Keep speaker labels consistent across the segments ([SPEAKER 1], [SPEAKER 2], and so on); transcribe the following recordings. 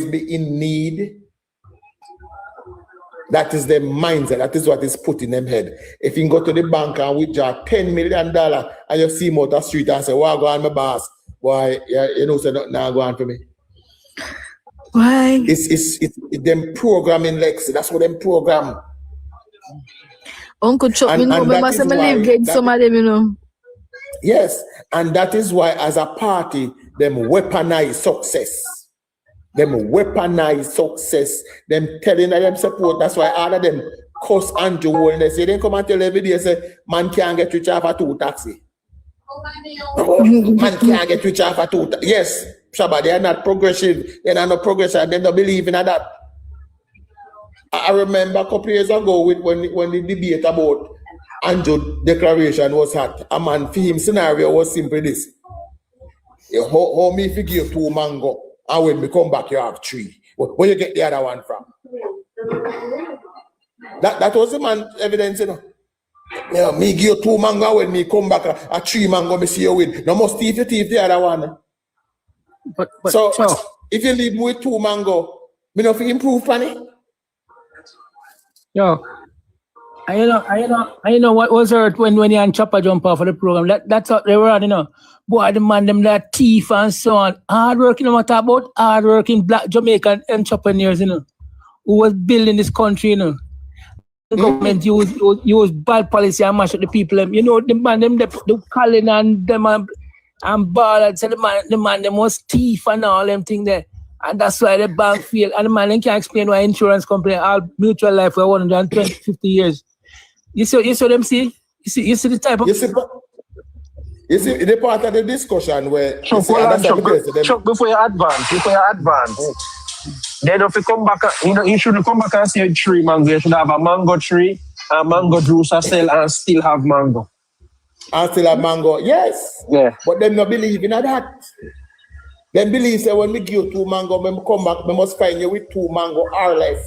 [SPEAKER 1] be in need. That is their mindset. That is what is put in them head. If you go to the bank and withdraw $10 million and you see him out the street and say, "Why go on my boss? Why, you know, say nothing now go on for me."
[SPEAKER 2] Why?
[SPEAKER 1] It's them programming Lex. That's what them program.
[SPEAKER 2] Uncle Chuck, you know, remember some live against some of them, you know.
[SPEAKER 1] Yes, and that is why as a party, them weaponize success. Them weaponize success. Them telling them support. That's why all of them cuss Andrew and they say, they come and tell every day, say, man can't get rich off a 2 taxi. Man can't get rich off a 2 taxi. Yes, Shabba, they are not progressive. They are not progressive. They don't believe in that. I remember a couple years ago when the debate about Andrew declaration was hot. A man for him scenario was simply this. How me if you give 2 mango and when we come back you have 3. Where you get the other one from? That was the man evidence, you know. Yeah, me give you 2 mango when me come back a 3 mango me see you win. No must thief the other one.
[SPEAKER 3] But
[SPEAKER 1] so if you leave me with 2 mango, me not improve on it.
[SPEAKER 3] Yo, I know what was hurt when you and Chopper jump off of the program. That's what they were, you know. Boy, the man them that thief and so on. Hard working, what about hard working black Jamaican entrepreneurs, you know, who was building this country, you know. The government use bad policy and mash up the people. You know, the man them the calling and them and ballad, so the man them was thief and all them thing there. And that's why the bank failed. And the man then can't explain why insurance company all mutual life for 120, 50 years. You see them see? You see the type of...
[SPEAKER 1] You see the part of the discussion where...
[SPEAKER 4] Chuck, before you advance, then if you come back, you shouldn't come back and say 3 mango. You should have a mango tree, a mango juice a sell and still have mango.
[SPEAKER 1] And still have mango, yes.
[SPEAKER 4] Yeah.
[SPEAKER 1] But them not believe in that. Them believe that when we give you 2 mango, when we come back, we must find you with 2 mango or less.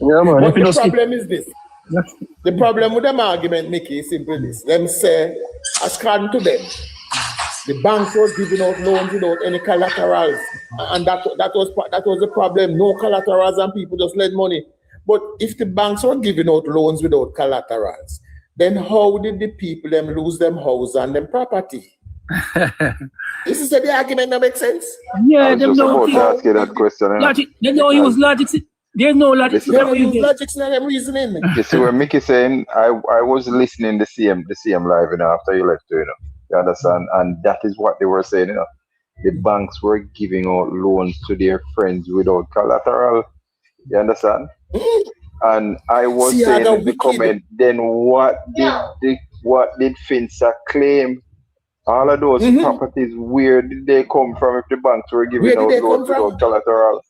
[SPEAKER 4] Yeah, man.
[SPEAKER 1] But the problem is this. The problem with them argument, Mickey, is simply this. Them say, according to them, the banks was giving out loans without any collaterals. And that was the problem. No collaterals and people just lend money. But if the banks were giving out loans without collaterals, then how did the people them lose them house and them property? This is the argument that makes sense.
[SPEAKER 3] Yeah,
[SPEAKER 5] they don't ask you that question.
[SPEAKER 3] Logic, they don't use logic. There's no logic.
[SPEAKER 1] They don't use logic, not them reasoning.
[SPEAKER 5] You see what Mickey saying? I was listening the CM live, you know, after you left, you know. You understand? And that is what they were saying, you know. The banks were giving out loans to their friends without collateral. You understand? And I was saying in the comment, then what did FINSA claim? All of those properties, where did they come from if the banks were giving out loans without collateral?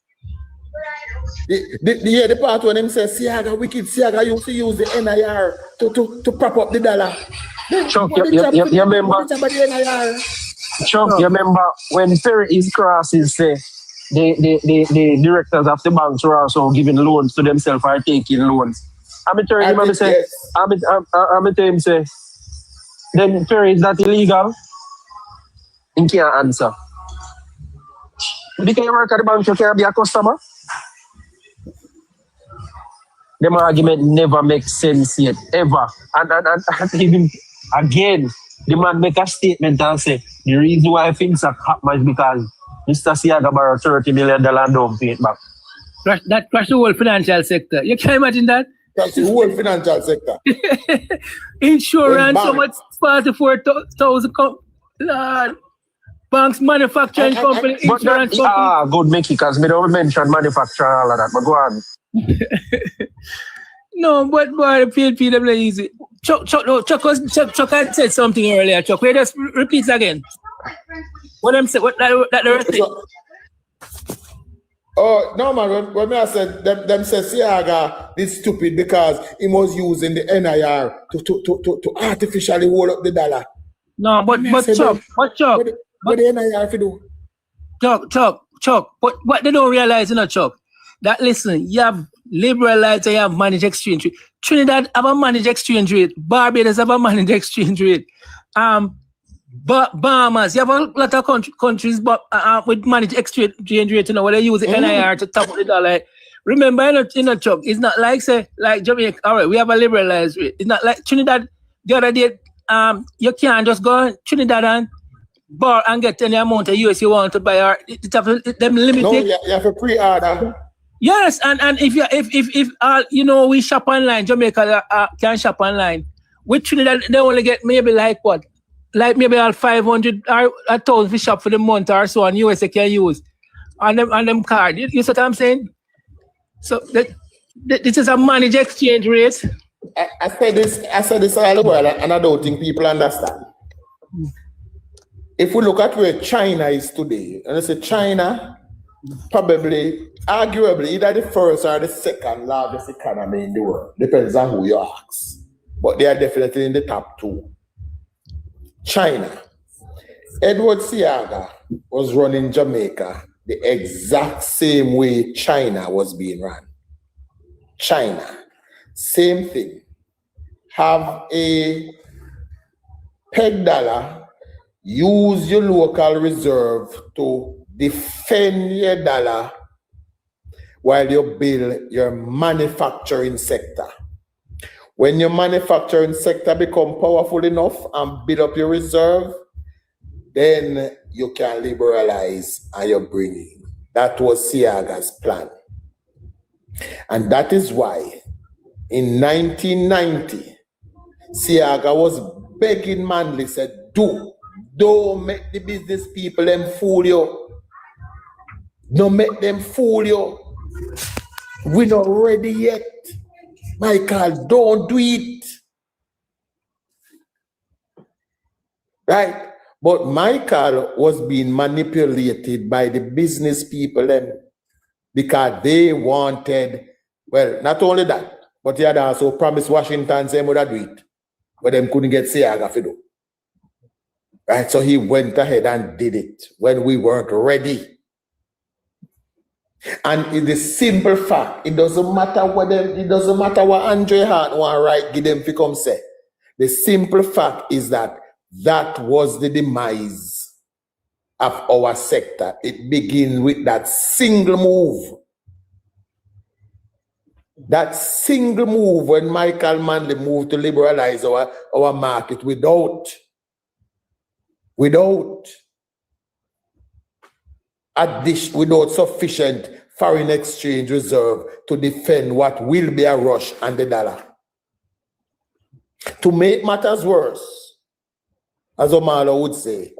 [SPEAKER 1] The part when them say Siaga wicked, Siaga used to use the NIR to prop up the dollar.
[SPEAKER 4] Chuck, you remember? Chuck, you remember when Perry is crosses say the directors of the banks were also giving loans to themselves or taking loans. I'm telling him say, then Perry is that illegal? He can't answer. Because you work at the bank, you can't be a customer. Them argument never makes sense yet, ever. And even again, the man make a statement and say the reason why things are happening is because Mr. Siaga borrowed $30 million and don't pay it back.
[SPEAKER 3] That crashed the whole financial sector. You can imagine that?
[SPEAKER 1] That's the whole financial sector.
[SPEAKER 3] Insurance, so much 44,000. Lord. Banks, manufacturing company, insurance company.
[SPEAKER 4] Good, Mickey, because we don't mention manufacturing and all of that, but go on.
[SPEAKER 3] No, but boy, the PLP them not easy. Chuck had said something earlier. Chuck, we just repeat again. What them say? What that the rest thing?
[SPEAKER 1] Oh no, man. When I said them say Siaga is stupid because he was using the NIR to artificially hold up the dollar.
[SPEAKER 3] No, but Chuck.
[SPEAKER 1] What the NIR to do?
[SPEAKER 3] Chuck. But what they don't realize, you know, Chuck, that listen, you have liberalized and you have managed exchange rate. Trinidad have a managed exchange rate. Barbados have a managed exchange rate. But Bahamas, you have a lot of countries but with managed exchange rate, where they use the NIR to top up the dollar. Remember, Chuck, it's not like say like Jamaica. All right, we have a liberalized rate. It's not like Trinidad. The other day, you can't just go Trinidad and bar and get any amount of US you want to buy, or them limited.
[SPEAKER 1] No, you have a pre-order.
[SPEAKER 3] Yes, and if we shop online, Jamaica can shop online. With Trinidad, they only get maybe like what? Like maybe 500 or 1,000 for shop for the month or so, and US they can use on them card. You see what I'm saying? So this is a managed exchange rate.
[SPEAKER 1] I said this all the while, and I don't think people understand. If we look at where China is today, and I say China, probably, arguably, either the first or the second largest economy in the world. Depends on who you ask. But they are definitely in the top 2. China. Edward Seaga was running Jamaica the exact same way China was being run. China, same thing. Have a peg dollar, use your local reserve to defend your dollar while you build your manufacturing sector. When your manufacturing sector become powerful enough and build up your reserve, then you can liberalize and you bring in. That was Seaga's plan. And that is why in 1990, Seaga was begging Manley, said, don't make the business people them fool you. Don't make them fool you. We're not ready yet. Michael, don't do it. Right? But Michael was being manipulated by the business people them because they wanted, well, not only that, but he had also promised Washington say would do it. But them couldn't get Seaga to do. Right? So he went ahead and did it when we weren't ready. And it's a simple fact. It doesn't matter what Andre Hart want right, give them to come say. The simple fact is that was the demise of our sector. It begins with that single move. That single move when Michael Manley moved to liberalize our market without sufficient foreign exchange reserve to defend what will be a rush on the dollar. To make matters worse, as Omalo would say,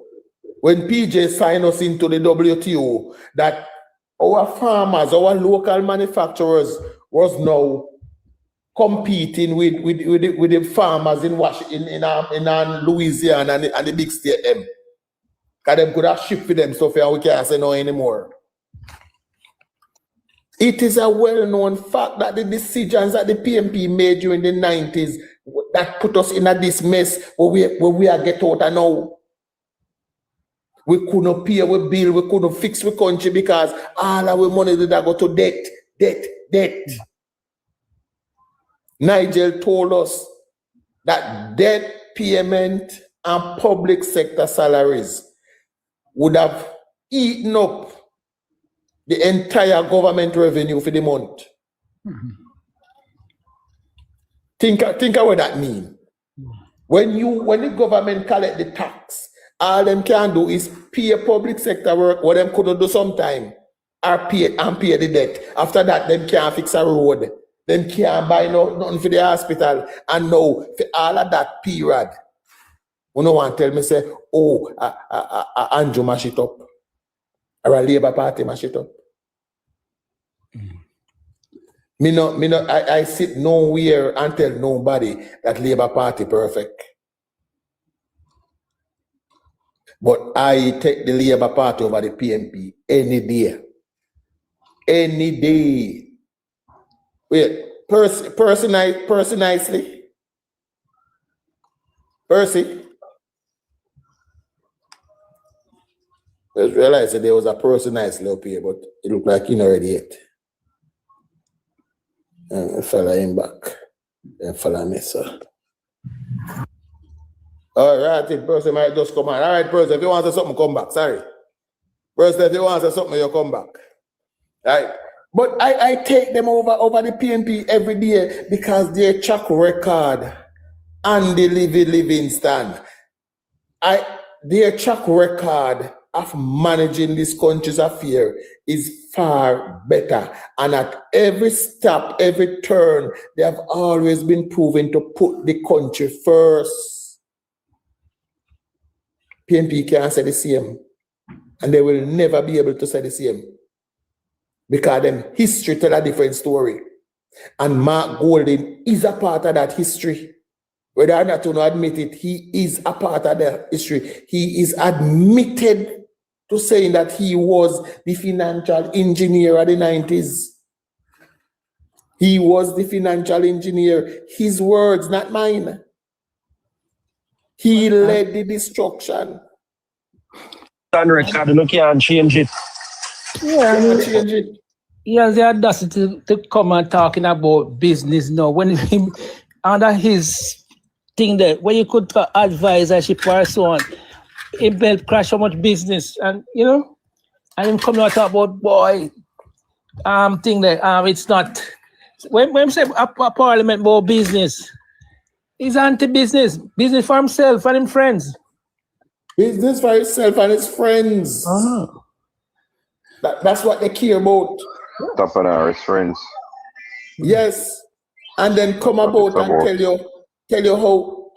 [SPEAKER 1] when PJ signed us into the WTO, that our farmers, our local manufacturers was now competing with the farmers in Louisiana and the big state them. Because them could have shipped for them stuff and we can't say no anymore. It is a well-known fact that the decisions that the PMP made during the 90s that put us in this mess where we are get out and now. We couldn't pay our bill, we couldn't fix the country because all our money did go to debt. Nigel told us that debt payment and public sector salaries would have eaten up the entire government revenue for the month. Mm-hmm. Think of what that means. When the government collect the tax, all them can do is pay public sector work, what them couldn't do sometime, or pay the debt. After that, them can't fix a road. Them can't buy nothing for the hospital. And now, for all of that period, you no want to tell me, say, Andrew mash it up. Or a Labour Party mash it up. I sit nowhere and tell nobody that Labour Party perfect. But I take the Labour Party over the PMP any day. Any day. Wait, Percy nicely. Percy. I just realized that there was a person nicely up here, but it looked like he already ate. And I fella him back. And fella me, sir. All right, I think person might just come on. All right, person, if you want to say something, come back. Sorry. Person, if you want to say something, you come back. Right? But I take them over the PNP every day because their track record and the Livingston. Their track record of managing this country's affair is far better. And at every step, every turn, they have always been proven to put the country first. PNP can't say the same. And they will never be able to say the same. Because them history tell a different story. And Mark Golding is a part of that history. Whether or not you admit it, he is a part of the history. He is admitted to saying that he was the financial engineer of the 90s. He was the financial engineer. His words, not mine. He led the destruction.
[SPEAKER 4] On record, you can't change it.
[SPEAKER 3] Yeah, I mean,
[SPEAKER 1] Change it.
[SPEAKER 3] he has the audacity to come and talking about business now. When him under his thing that when you could advise and or so on, it will crash so much business. And you know, and him coming out talk about boy thing that it's not when say a parliament about business, he's anti-business, business for himself and his friends.
[SPEAKER 1] Business for himself and his friends. That's what they care about.
[SPEAKER 5] Top of our friends.
[SPEAKER 1] Yes. And then come about and tell you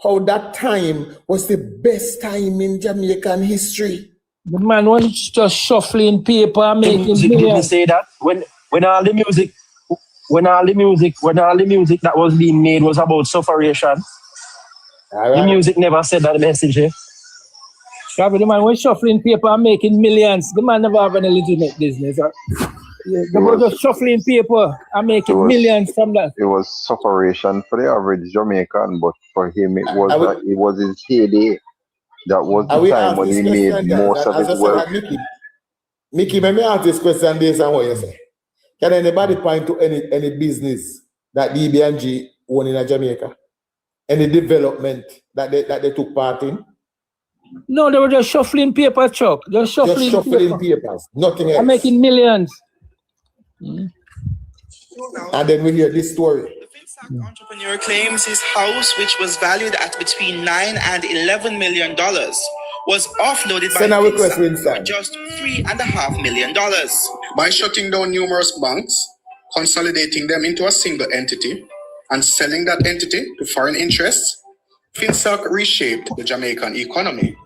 [SPEAKER 1] how that time was the best time in Jamaican history.
[SPEAKER 3] The man was just shuffling paper and making
[SPEAKER 4] Music didn't
[SPEAKER 3] millions.
[SPEAKER 4] say that. When all the music that was being made was about sufferation.
[SPEAKER 1] All right.
[SPEAKER 4] The music never said that message.
[SPEAKER 3] Probably the man was shuffling paper and making millions. The man never have any legitimate business. The man was just shuffling paper and making millions from that.
[SPEAKER 5] It was sufferation for the average Jamaican, but for him it was his heyday. That was the time when he made most of his wealth.
[SPEAKER 1] Mickey, let me ask this question based on what you say. Can anybody point to any business that DB&G own in Jamaica? Any development that they took part in?
[SPEAKER 3] No, they were just shuffling paper, Chuck. Just shuffling
[SPEAKER 1] papers. Nothing else.
[SPEAKER 3] I'm making millions.
[SPEAKER 1] And then we hear this story.
[SPEAKER 6] The FinSac entrepreneur claims his house, which was valued at between $9 and $11 million, was offloaded by FinSac for just $3.5 million. By shutting down numerous banks, consolidating them into a single entity, and selling that entity to foreign interests, FinSac reshaped the Jamaican economy,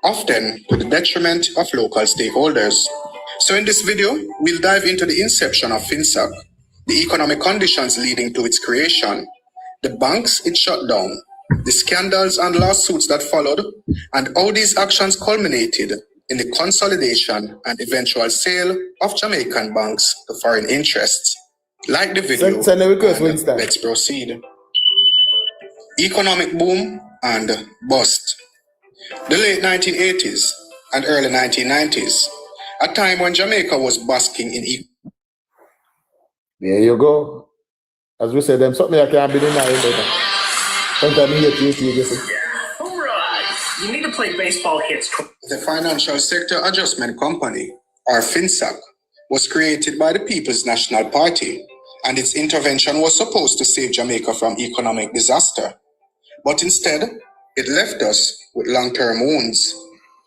[SPEAKER 6] often to the detriment of local stakeholders. So in this video, we'll dive into the inception of FinSac, the economic conditions leading to its creation, the banks it shut down, the scandals and lawsuits that followed, and how these actions culminated in the consolidation and eventual sale of Jamaican banks to foreign interests. Like the video, let's proceed. Economic boom and bust. The late 1980s and early 1990s, a time when Jamaica was basking in
[SPEAKER 1] There you go. As we said, them something I can't be denying better. Sometimes you see.
[SPEAKER 7] All right. You need to play baseball hits.
[SPEAKER 6] The Financial Sector Adjustment Company, or FinSac, was created by the People's National Party, and its intervention was supposed to save Jamaica from economic disaster. But instead, it left us with long-term wounds.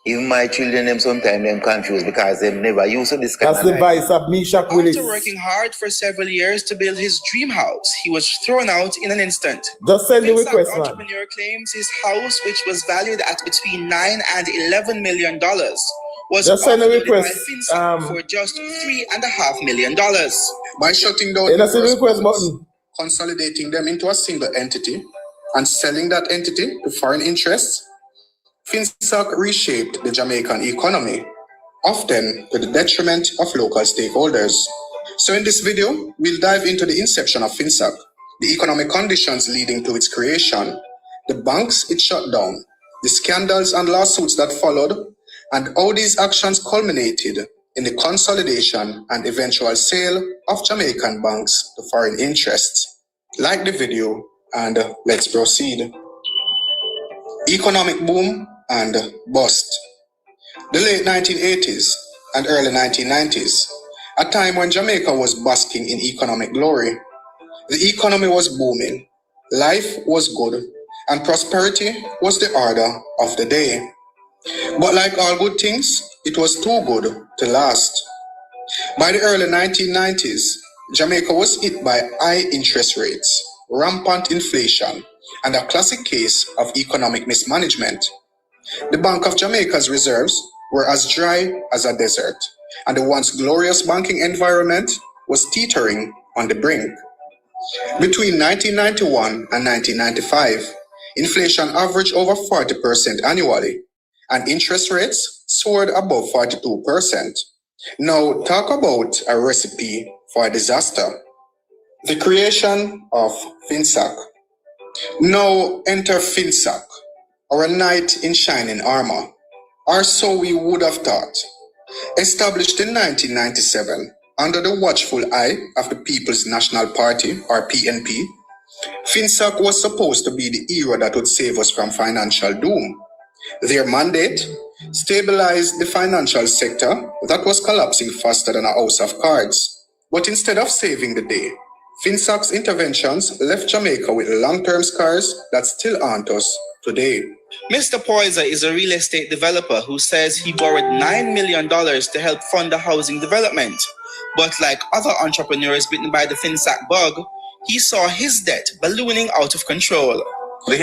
[SPEAKER 8] Even my children, them sometimes them confused because they never used to this kind
[SPEAKER 1] That's the vice of Misha Willis.
[SPEAKER 6] After working hard for several years to build his dream house, he was thrown out in an instant.
[SPEAKER 1] Just send the request, man.
[SPEAKER 6] The entrepreneur claims his house, which was valued at between $9 and $11 million, was offloaded by FinSac for just $3.5 million. By shutting down the
[SPEAKER 1] request button,
[SPEAKER 6] consolidating them into a single entity, and selling that entity to foreign interests, FinSac reshaped the Jamaican economy, often to the detriment of local stakeholders. So in this video, we'll dive into the inception of FinSac, the economic conditions leading to its creation, the banks it shut down, the scandals and lawsuits that followed, and how these actions culminated in the consolidation and eventual sale of Jamaican banks to foreign interests. Like the video, and let's proceed. Economic boom and bust. The late 1980s and early 1990s, a time when Jamaica was basking in economic glory. The economy was booming, life was good, and prosperity was the order of the day. But like all good things, it was too good to last. By the early 1990s, Jamaica was hit by high interest rates, rampant inflation, and a classic case of economic mismanagement. The Bank of Jamaica's reserves were as dry as a desert, and the once glorious banking environment was teetering on the brink. Between 1991 and 1995, inflation averaged over 40% annually, and interest rates soared above 42%. Now, talk about a recipe for a disaster. The creation of FinSAC. Now enter FinSAC, or a knight in shining armor, or so we would have thought. Established in 1997 under the watchful eye of the People's National Party, or PNP, FinSAC was supposed to be the era that would save us from financial doom. Their mandate? Stabilize the financial sector that was collapsing faster than a house of cards. But instead of saving the day, FinSAC's interventions left Jamaica with long-term scars that still haunt us today. Mr. Poyser is a real estate developer who says he borrowed $9 million to help fund the housing development. But like other entrepreneurs bitten by the FinSAC bug, he saw his debt ballooning out of control.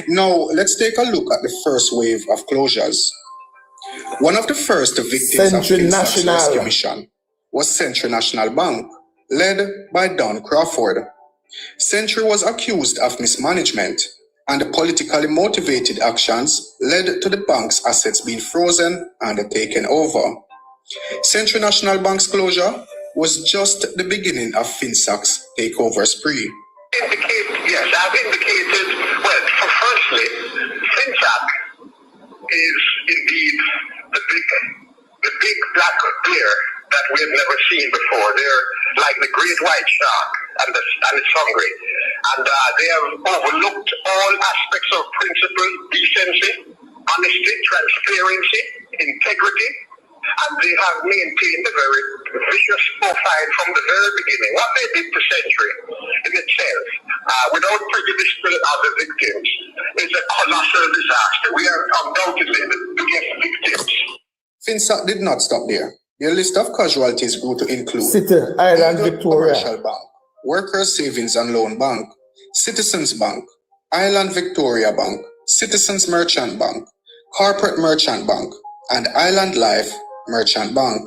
[SPEAKER 6] Now, let's take a look at the first wave of closures. One of the first victims of FinSAC's rescue mission was Century National Bank, led by Don Crawford. Century was accused of mismanagement, and the politically motivated actions led to the bank's assets being frozen and taken over. Century National Bank's closure was just the beginning of FinSAC's takeover spree.
[SPEAKER 9] Yes, I've indicated, well, firstly, FinSAC is indeed the big black bear that we have never seen before. They're like the great white shark, and it's hungry. And they have overlooked all aspects of principle, decency, honesty, transparency, integrity, and they have maintained a very vicious profile from the very beginning. What they did to Century in itself, without prejudice to the other victims, is a colossal disaster. We are undoubtedly the biggest victims. FinSAC did not stop there. Their list of casualties grew to include
[SPEAKER 1] City, Island,
[SPEAKER 6] Eagle
[SPEAKER 1] Victoria,
[SPEAKER 6] Commercial Bank, Workers Savings and Loan Bank, Citizens Bank, Island Victoria Bank, Citizens Merchant Bank, Corporate Merchant Bank, and Island Life Merchant Bank.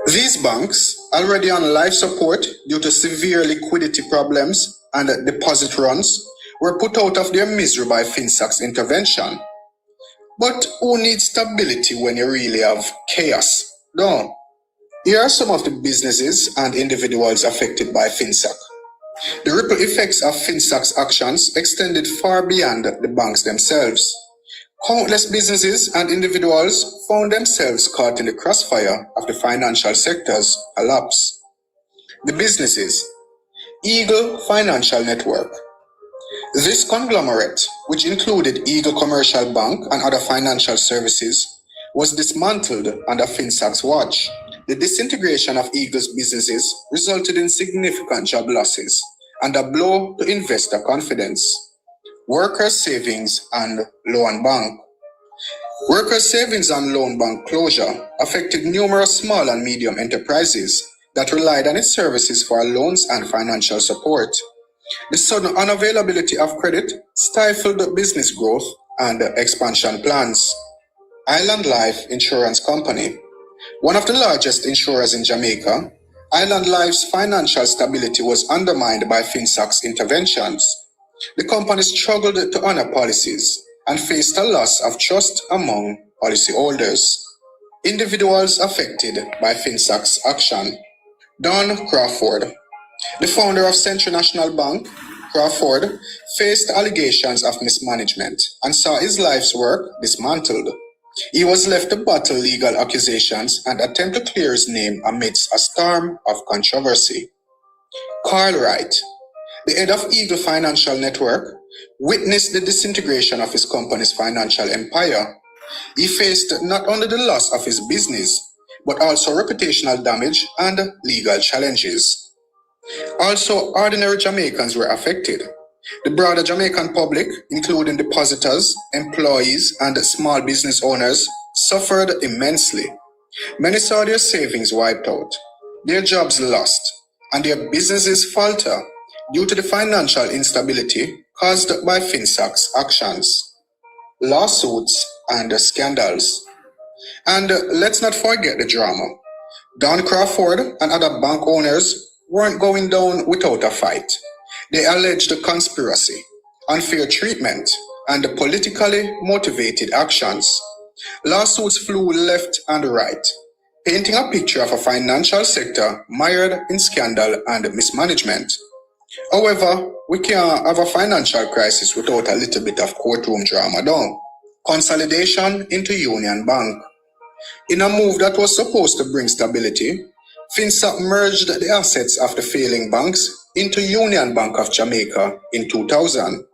[SPEAKER 6] These banks, already on life support due to severe liquidity problems and deposit runs, were put out of their misery by FinSAC's intervention. But who needs stability when you really have chaos? No. Here are some of the businesses and individuals affected by FinSAC. The ripple effects of FinSAC's actions extended far beyond the banks themselves. Countless businesses and individuals found themselves caught in the crossfire of the financial sector's collapse. The businesses. Eagle Financial Network. This conglomerate, which included Eagle Commercial Bank and other financial services, was dismantled under FinSAC's watch. The disintegration of Eagle's businesses resulted in significant job losses and a blow to investor confidence. Workers' Savings and Loan Bank. Workers' Savings and Loan Bank closure affected numerous small and medium enterprises that relied on its services for loans and financial support. The sudden unavailability of credit stifled business growth and expansion plans. Island Life Insurance Company. One of the largest insurers in Jamaica, Island Life's financial stability was undermined by FinSAC's interventions. The company struggled to honor policies and faced a loss of trust among policyholders. Individuals affected by FinSAC's action. Don Crawford. The founder of Century National Bank, Crawford, faced allegations of mismanagement and saw his life's work dismantled. He was left to battle legal accusations and attempt to clear his name amidst a storm of controversy. Carl Wright.
[SPEAKER 10] the head of Eagle Financial Network, witnessed the disintegration of his company's financial empire. He faced not only the loss of his business, but also reputational damage and legal challenges. Also, ordinary Jamaicans were affected. The broader Jamaican public, including depositors, employees, and small business owners, suffered immensely. Many saw their savings wiped out, their jobs lost, and their businesses falter due to the financial instability caused by FinSac's actions, lawsuits, and scandals. And let's not forget the drama. Don Crawford and other bank owners weren't going down without a fight. They alleged conspiracy, unfair treatment, and politically motivated actions. Lawsuits flew left and right, painting a picture of a financial sector mired in scandal and mismanagement. However, we can't have a financial crisis without a little bit of courtroom drama, though. Consolidation into Union Bank. In a move that was supposed to bring stability, FinSac merged the assets of the failing banks into Union Bank of Jamaica in 2000.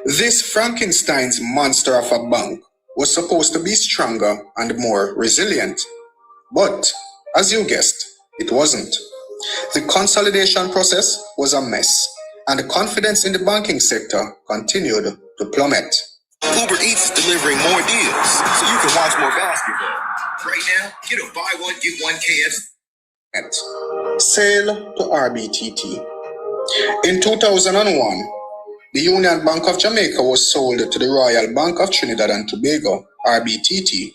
[SPEAKER 10] This Frankenstein's monster of a bank was supposed to be stronger and more resilient. But, as you guessed, it wasn't. The consolidation process was a mess, and the confidence in the banking sector continued to plummet.
[SPEAKER 6] Uber Eats is delivering more deals, so you can watch more basketball. Right now, get a buy one, get one KFC.
[SPEAKER 10] Sale to RBTT. In 2001, the Union Bank of Jamaica was sold to the Royal Bank of Trinidad and Tobago, RBTT.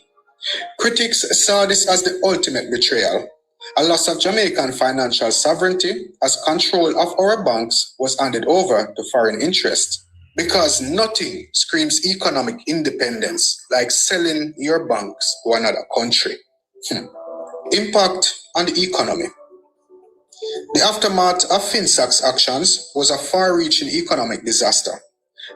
[SPEAKER 10] Critics saw this as the ultimate betrayal, a loss of Jamaican financial sovereignty as control of our banks was handed over to foreign interests. Because nothing screams economic independence like selling your banks to another country. Impact on the economy. The aftermath of FinSac's actions was a far-reaching economic disaster.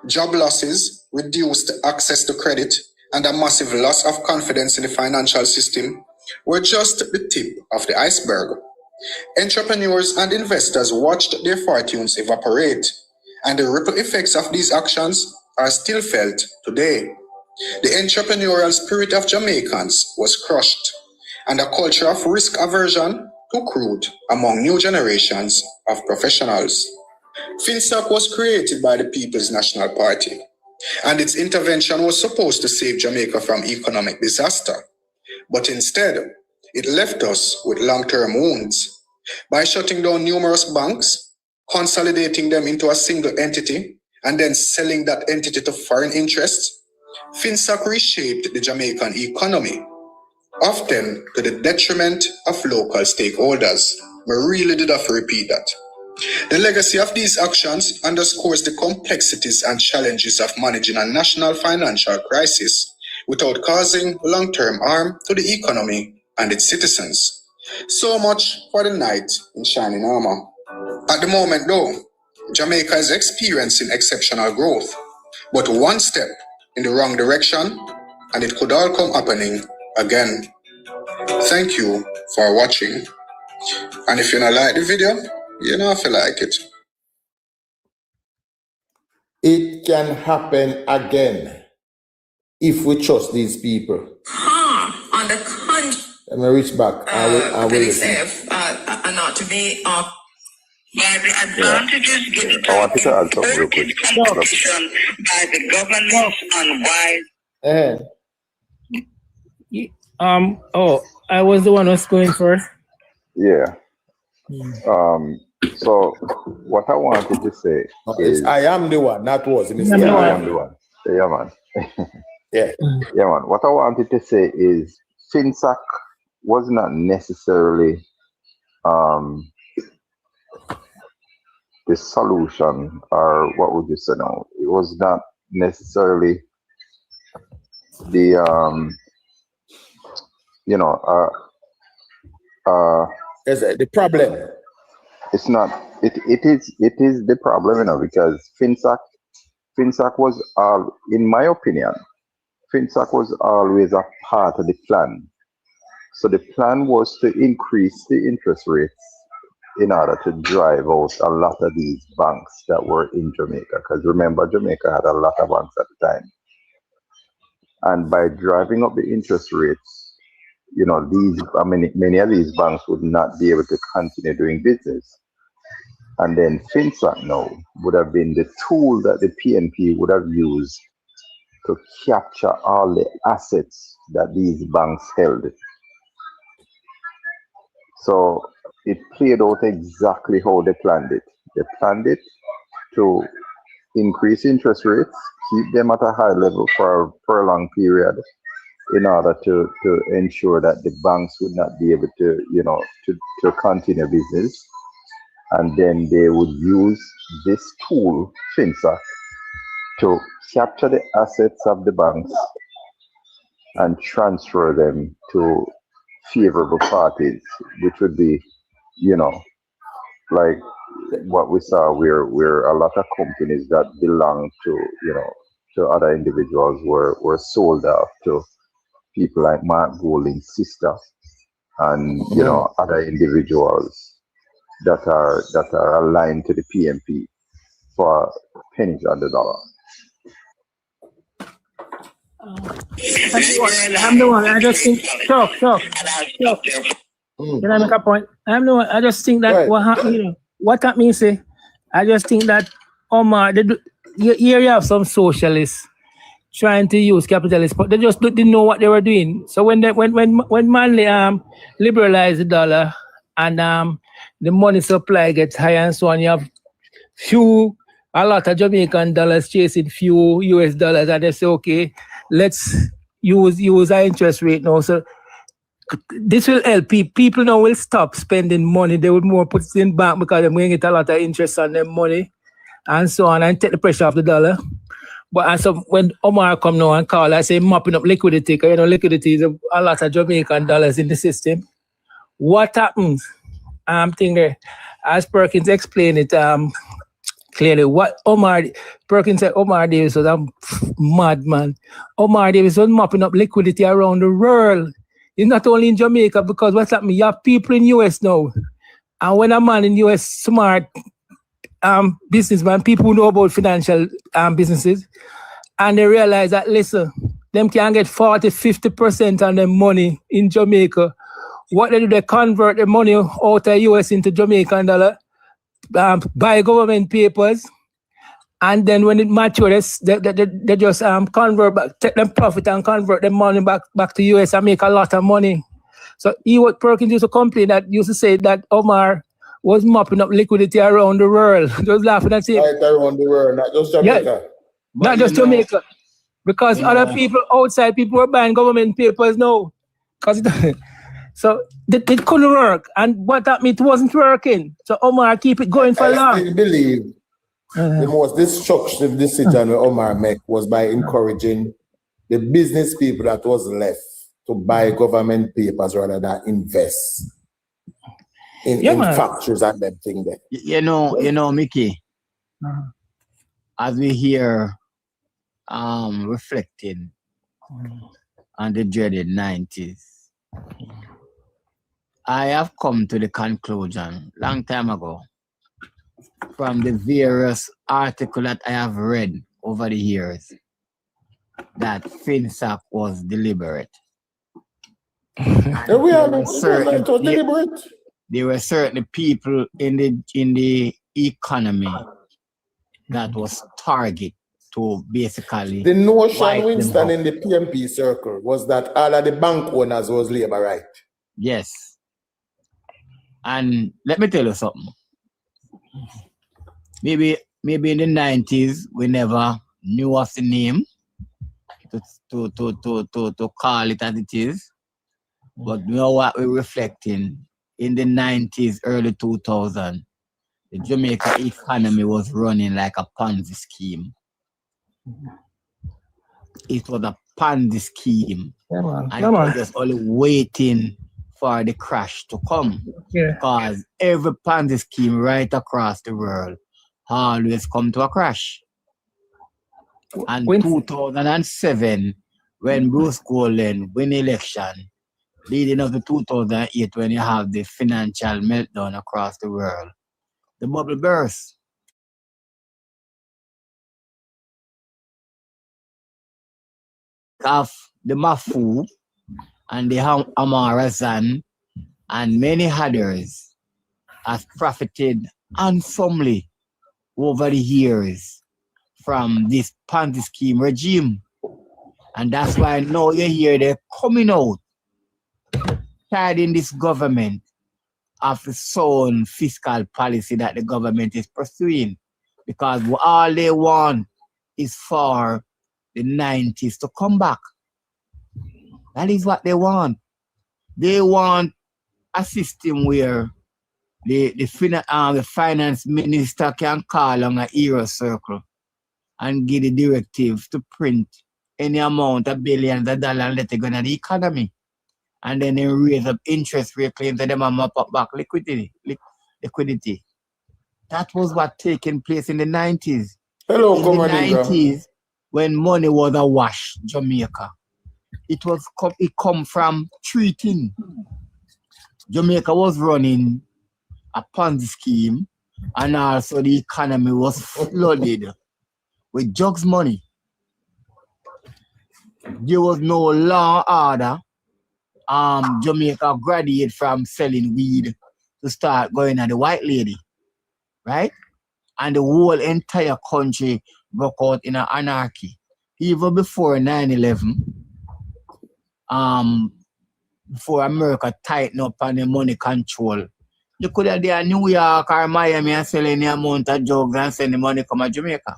[SPEAKER 10] Job losses, reduced access to credit, and a massive loss of confidence in the financial system were just the tip of the iceberg. Entrepreneurs and investors watched their fortunes evaporate, and the ripple effects of these actions are still felt today. The entrepreneurial spirit of Jamaicans was crushed, and a culture of risk aversion took root among new generations of professionals. FinSac was created by the People's National Party, and its intervention was supposed to save Jamaica from economic disaster. But instead, it left us with long-term wounds. By shutting down numerous banks, consolidating them into a single entity, and then selling that entity to foreign interests, FinSac reshaped the Jamaican economy, often to the detriment of local stakeholders. We really did have to repeat that. The legacy of these actions underscores the complexities and challenges of managing a national financial crisis without causing long-term harm to the economy and its citizens. So much for the knight in shining armor. At the moment though, Jamaica is experiencing exceptional growth, but one step in the wrong direction and it could all come happening again. Thank you for watching. And if you don't like the video, you know if you like it.
[SPEAKER 1] It can happen again if we trust these people.
[SPEAKER 11] On the contrary,
[SPEAKER 1] Let me reach back. I will listen.
[SPEAKER 11] not to be
[SPEAKER 9] by the advantages given to
[SPEAKER 5] I wanted to add something real quick.
[SPEAKER 9] competition by the government and wise.
[SPEAKER 3] I was the one who was going first.
[SPEAKER 5] Yeah. So what I wanted to say is
[SPEAKER 1] I am the one, not was.
[SPEAKER 5] I am the one. Yeah, man.
[SPEAKER 1] Yeah.
[SPEAKER 5] Yeah, man. What I wanted to say is FinSac was not necessarily the solution, or what would you say now? It was not necessarily the
[SPEAKER 1] the problem.
[SPEAKER 5] It's not. It is the problem, because FinSac was in my opinion, FinSac was always a part of the plan. So the plan was to increase the interest rates in order to drive out a lot of these banks that were in Jamaica. Because remember, Jamaica had a lot of banks at the time. And by driving up the interest rates, many of these banks would not be able to continue doing business. And then FinSAC now would have been the tool that the PNP would have used to capture all the assets that these banks held. So it played out exactly how they planned it. They planned it to increase interest rates, keep them at a high level for a long period in order to ensure that the banks would not be able to continue business. And then they would use this tool, FinSAC, to capture the assets of the banks and transfer them to favorable parties, which would be, like what we saw where a lot of companies that belong to other individuals were sold off to people like Mark Golding's sister and other individuals that are aligned to the PNP for pennies on the dollar.
[SPEAKER 3] I'm the one. I just think. Talk. Can I make a point? I'm the one. I just think that what happened. What that means, I just think that Omar, here you have some socialists trying to use capitalists, but they just didn't know what they were doing. So when Manley liberalized the dollar and the money supply gets high and so on, you have a lot of Jamaican dollars chasing few US dollars, and they say, okay, let's use our interest rate now. So this will help people now will stop spending money. They would more put it in bank because they're going to get a lot of interest on their money and so on, and take the pressure off the dollar. But when Omar come now and call, I say mopping up liquidity, because liquidity is a lot of Jamaican dollars in the system. What happens? I'm thinking, as Perkins explained it clearly, what Perkins said Omar Davis was a madman. Omar Davis was mopping up liquidity around the world. It's not only in Jamaica, because what's happening? You have people in US now. And when a man in US smart businessman, people who know about financial businesses, and they realize that, listen, them can get 40-50% on their money in Jamaica. What they do, they convert the money out of US into Jamaican dollar, buy government papers, and then when it matures, they just convert back, take them profit and convert the money back to US and make a lot of money. So what Perkins used to complain that used to say that Omar was mopping up liquidity around the world. Just laughing at him.
[SPEAKER 1] Right around the world, not just Jamaica.
[SPEAKER 3] Yeah, not just Jamaica. Because other people, outside people were buying government papers now. So it couldn't work. And what that meant, it wasn't working. So Omar keep it going for long.
[SPEAKER 1] I believe the most destructive decision Omar made was by encouraging the business people that was left to buy government papers rather than invest in factories and them thing there.
[SPEAKER 12] You know, Mickey, as we hear reflecting on the dreaded 90s, I have come to the conclusion long time ago from the various articles that I have read over the years that FinSAC was deliberate.
[SPEAKER 1] There
[SPEAKER 12] were certain people in the economy that was target to basically...
[SPEAKER 1] The notion, Winston, in the PMP circle was that all of the bank owners was labor right.
[SPEAKER 12] Yes. And let me tell you something. Maybe in the 90s, we never knew of the name to call it as it is. But you know what we're reflecting? In the 90s, early 2000s, the Jamaica economy was running like a Ponzi scheme. It was a Ponzi scheme. And it was just only waiting for the crash to come. Because every Ponzi scheme right across the world always come to a crash. And 2007, when Bruce Golden won election, leading up to 2008 when you have the financial meltdown across the world. The bubble burst. Of the Mafu and the Amarazan and many others have profited handsomely over the years from this Ponzi scheme regime. And that's why now you hear they're coming out, chiding this government of the sound fiscal policy that the government is pursuing. Because all they want is for the 90s to come back. That is what they want. They want a system where the finance minister can call on a hero circle and give the directive to print any amount of billions of dollars and let it go into the economy. And then they raise up interest rate claims and them and mop up back liquidity. That was what taking place in the 90s.
[SPEAKER 1] Hello,
[SPEAKER 12] in the 90s, when money was awash, Jamaica. It come from three things. Jamaica was running a Ponzi scheme, and also the economy was flooded with drugs money. There was no law order. Jamaica graduated from selling weed to start going at the white lady, right? And the whole entire country broke out in an anarchy. Even before 9/11, before America tightened up on the money control, you could have there New York or Miami and selling the amount of drugs and send the money come to Jamaica.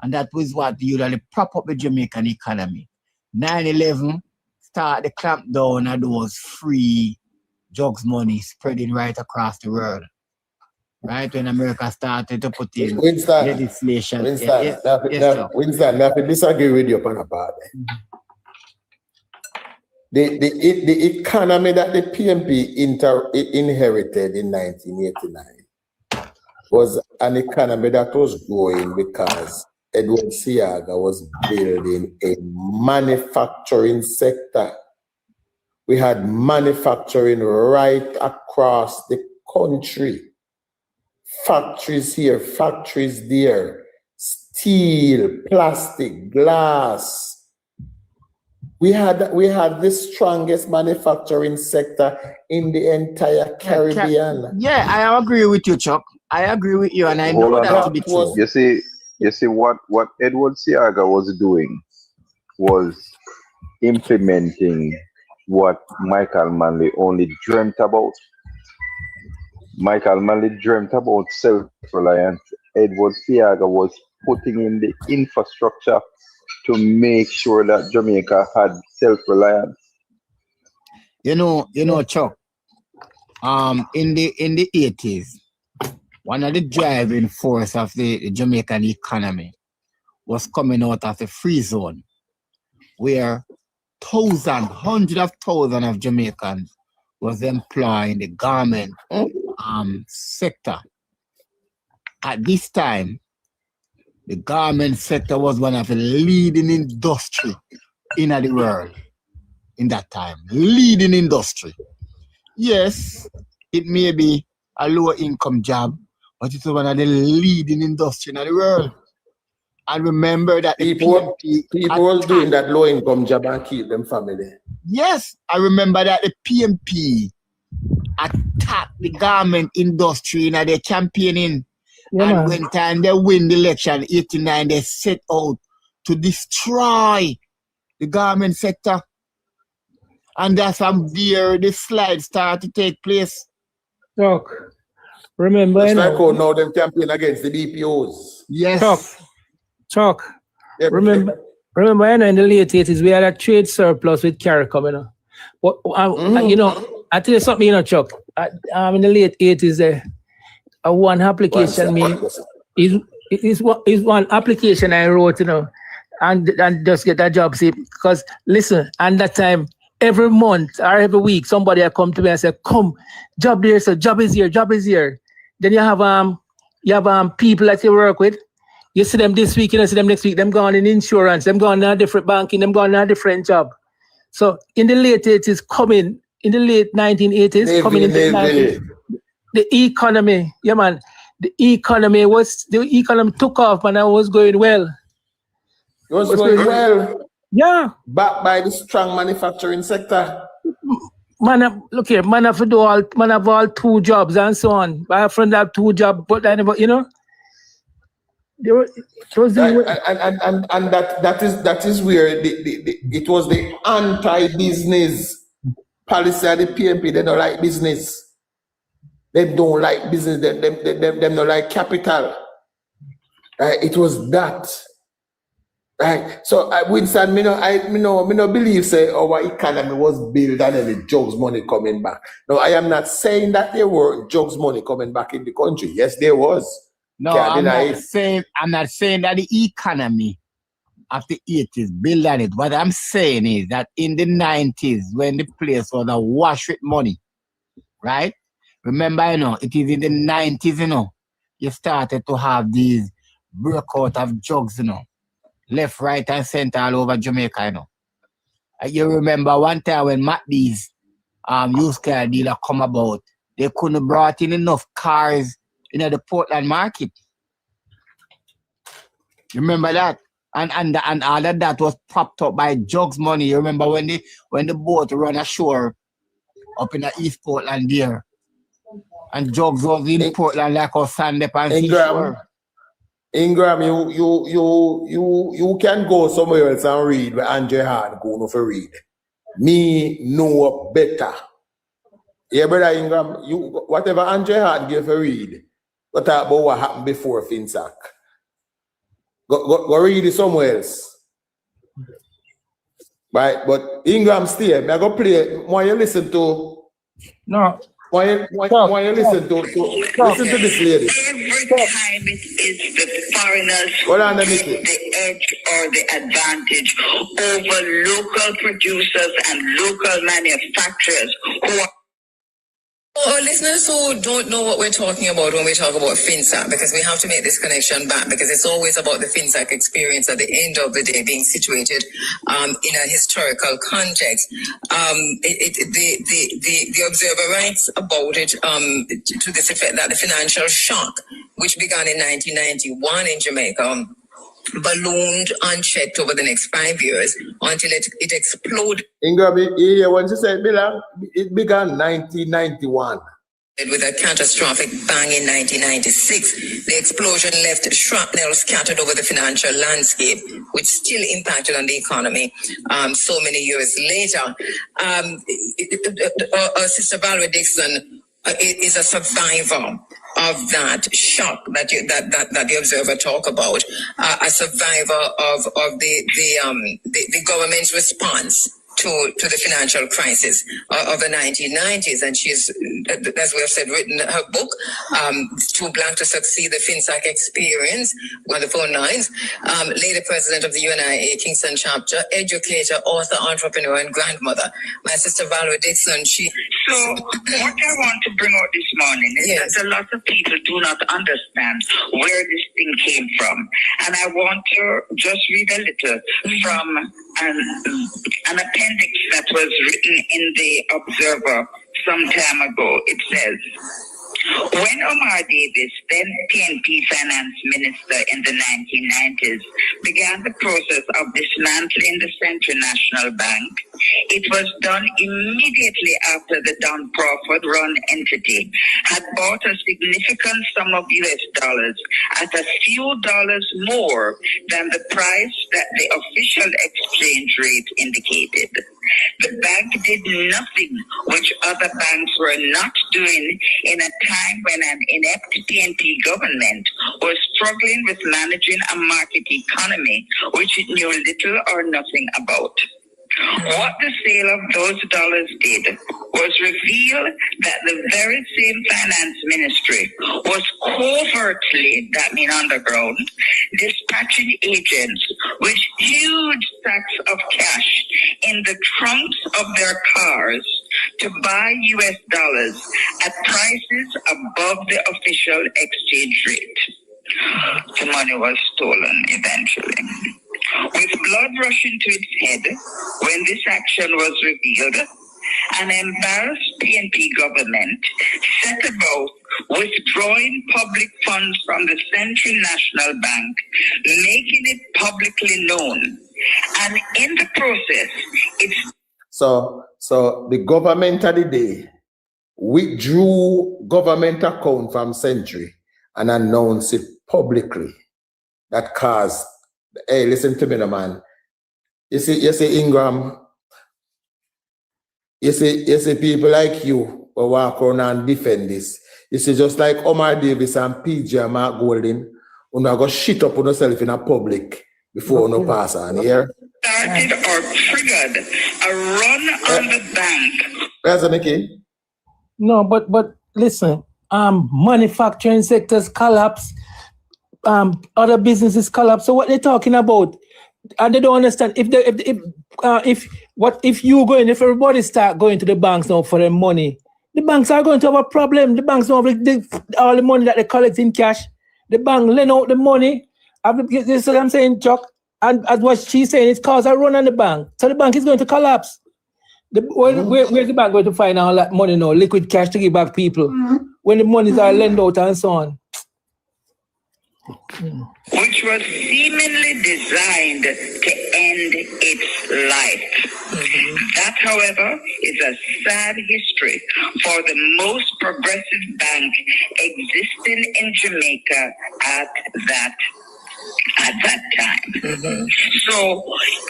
[SPEAKER 12] And that was what usually prop up the Jamaican economy. 9/11 start the clampdown of those free drugs money spreading right across the world. Right when America started to put in legislation.
[SPEAKER 1] Winston, I have to disagree with you upon a part. The economy that the PMP inherited in 1989 was an economy that was growing because Edward Seaga was building a manufacturing sector. We had manufacturing right across the country. Factories here, factories there, steel, plastic, glass. We had the strongest manufacturing sector in the entire Caribbean.
[SPEAKER 12] Yeah, I agree with you, Chuck. I agree with you, and I know that to be true.
[SPEAKER 5] You see what Edward Seaga was doing was implementing what Michael Manley only dreamt about. Michael Manley dreamt about self-reliance. Edward Seaga was putting in the infrastructure to make sure that Jamaica had self-reliance.
[SPEAKER 12] You know, Chuck. In the 80s, one of the driving force of the Jamaican economy was coming out of the free zone, where hundreds of thousands of Jamaicans was employed in the garment sector. At this time, the garment sector was one of the leading industry in the world in that time. Leading industry. Yes, it may be a lower income job, but it's one of the leading industry in the world. And remember that
[SPEAKER 1] people was doing that low income job and keep them family.
[SPEAKER 12] Yes, I remember that the PMP attacked the garment industry in their campaigning. Yeah, and when time they win the election, 89, they set out to destroy the garment sector. And that's from there the slide start to take place.
[SPEAKER 3] Chuck, remember,
[SPEAKER 1] it's like now them campaign against the BPOs.
[SPEAKER 12] Yes.
[SPEAKER 3] Chuck. Yeah, remember, in the late 80s, we had a trade surplus with CARICOM, you know. But, you know, I tell you something, Chuck. In the late 80s, one application is one application I wrote, and just get a job. See, because listen, and that time, every month or every week, somebody will come to me and say, "Come, job there, so job is here, job is here." Then you have people that you work with. You see them this week, you see them next week. Them gone in insurance, them gone in a different banking, them gone in a different job. So in the late 80s, in the late 1980s, coming into the 90s, the economy, yeah man, the economy took off and it was going well.
[SPEAKER 1] It was going well.
[SPEAKER 3] Yeah.
[SPEAKER 1] Backed by the strong manufacturing sector.
[SPEAKER 3] Man, look here, man have all 2 jobs and so on. My friend have 2 jobs, but you know,
[SPEAKER 1] that is where it was the anti-business policy of the PNP. They don't like business. They don't like business. Them don't like capital. It was that. Right. So Winston, me no believe say our economy was built on any drugs money coming back. No, I am not saying that there were drugs money coming back in the country. Yes, there was.
[SPEAKER 12] No, I'm not saying that the economy of the 80s built on it. What I'm saying is that in the 90s, when the place was awash with money, right? Remember, you know, it is in the 90s, you know, you started to have these breakout of drugs, you know, left, right, and center all over Jamaica, you know. You remember one time when Matt's used car dealer come about, they couldn't brought in enough cars in the Portland market. You remember that? And all of that was propped up by drugs money. You remember when the boat run ashore up in the East Portland there, and drugs was in Portland like a sand up and seashore.
[SPEAKER 1] Ingram, you can go somewhere else and read where Andre Hard go no for read. Me know better. Yeah, brother Ingram, whatever Andre Hard gave for read, go talk about what happened before FinSac. Go read it somewhere else. Right, but Ingram stay. I go play. Why you listen to?
[SPEAKER 3] No.
[SPEAKER 1] Why you listen to this lady?
[SPEAKER 13] Every time it is the foreigners who get the edge or the advantage over local producers and local manufacturers who are.
[SPEAKER 11] Our listeners who don't know what we're talking about when we talk about FinSac, because we have to make this connection back, because it's always about the FinSac experience at the end of the day being situated in a historical context. The Observer writes about it to this effect that the financial shock, which began in 1991 in Jamaica, ballooned unchecked over the next 5 years until it exploded.
[SPEAKER 1] Ingram, when she said it began 1991.
[SPEAKER 11] With a catastrophic bang in 1996, the explosion left shrapnel scattered over the financial landscape, which still impacted on the economy so many years later. Sister Valerie Dixon is a survivor of that shock that the Observer talk about, a survivor of the government's response to the financial crisis of the 1990s, and she's, as we have said, written her book, Too Black to Succeed: The FinSac Experience, on the phone lines. Lady President of the UNIA Kingston chapter, educator, author, entrepreneur, and grandmother. My sister Valerie Dixon, she.
[SPEAKER 13] So what I want to bring out this morning is that a lot of people do not understand where this thing came from, and I want to just read a little from an appendix that was written in the Observer some time ago. It says, when Omar Davis, then PNP finance minister in the 1990s, began the process of dismantling the Central National Bank, it was done immediately after the Don Crawford-run entity had bought a significant sum of US dollars at a few dollars more than the price that the official exchange rate indicated. The bank did nothing which other banks were not doing in a time when an inept PNP government was struggling with managing a market economy which it knew little or nothing about. What the sale of those dollars did was reveal that the very same finance ministry was covertly, that means underground, dispatching agents with huge sacks of cash in the trunks of their cars to buy US dollars at prices above the official exchange rate. The money was stolen eventually. With blood rushing to its head when this action was revealed, an embarrassed PNP government set about withdrawing public funds from the Central National Bank, making it publicly known. And in the process, it's...
[SPEAKER 1] So the government of the day withdrew government account from Century and announced it publicly. That caused, hey, listen to me, no, man. You see, Ingram, you see people like you who walk around and defend this. You see, just like Omar Davis and PJ and Mark Golding, you know, go shit up on yourself in a public before you pass on here.
[SPEAKER 13] Started or triggered a run on the bank.
[SPEAKER 1] Where's the Mickey?
[SPEAKER 3] No, but listen, manufacturing sectors collapse, other businesses collapse. So what they're talking about, and they don't understand. If everybody start going to the banks now for their money, the banks are going to have a problem. The banks don't have all the money that they collect in cash. The bank lend out the money. This is what I'm saying, Chuck. And as what she's saying, it's caused a run on the bank. So the bank is going to collapse. Where's the bank going to find all that money now? Liquid cash to give back people when the monies are lent out and so on.
[SPEAKER 13] Which was seemingly designed to end its life. That, however, is a sad history for the most progressive bank existing in Jamaica at that time. So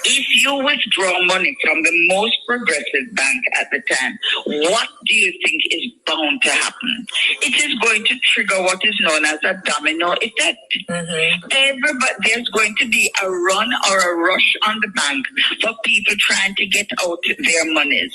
[SPEAKER 13] if you withdraw money from the most progressive bank at the time, what do you think is bound to happen? It is going to trigger what is known as a domino effect. There's going to be a run or a rush on the bank for people trying to get out their monies.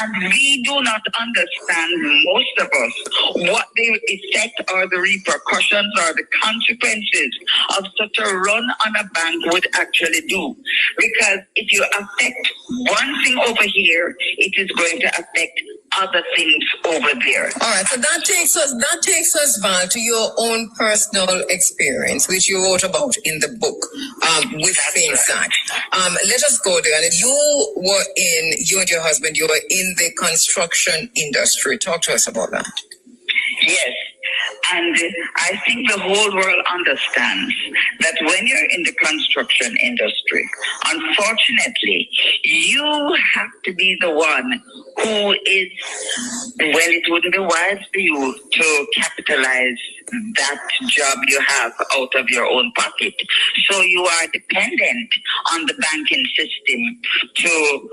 [SPEAKER 13] And we do not understand, most of us, what the effect or the repercussions or the consequences of such a run on a bank would actually do. Because if you affect one thing over here, it is going to affect other things over there.
[SPEAKER 11] All right, so that takes us, Val, to your own personal experience, which you wrote about in the book with FinSat. Let us go there. And you and your husband, you were in the construction industry. Talk to us about that.
[SPEAKER 13] Yes. And I think the whole world understands that when you're in the construction industry, unfortunately, you have to be the one who is, well, it wouldn't be wise for you to capitalize that job you have out of your own pocket. So you are dependent on the banking system to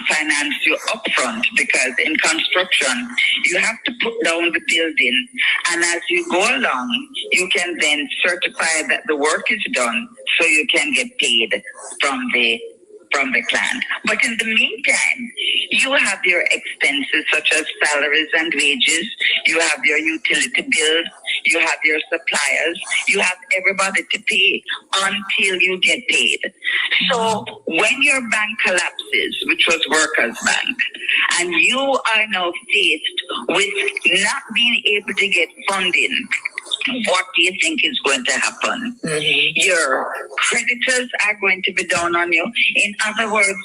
[SPEAKER 13] finance you upfront, because in construction you have to put down the building, and as you go along you can then certify that the work is done so you can get paid from the client. But in the meantime, you have your expenses such as salaries and wages, you have your utility bills, you have your suppliers, you have everybody to pay until you get paid. So when your bank collapses, which was Workers' Bank, and you are now faced with not being able to get funding, what do you think is going to happen? Your creditors are going to be down on you. In other words,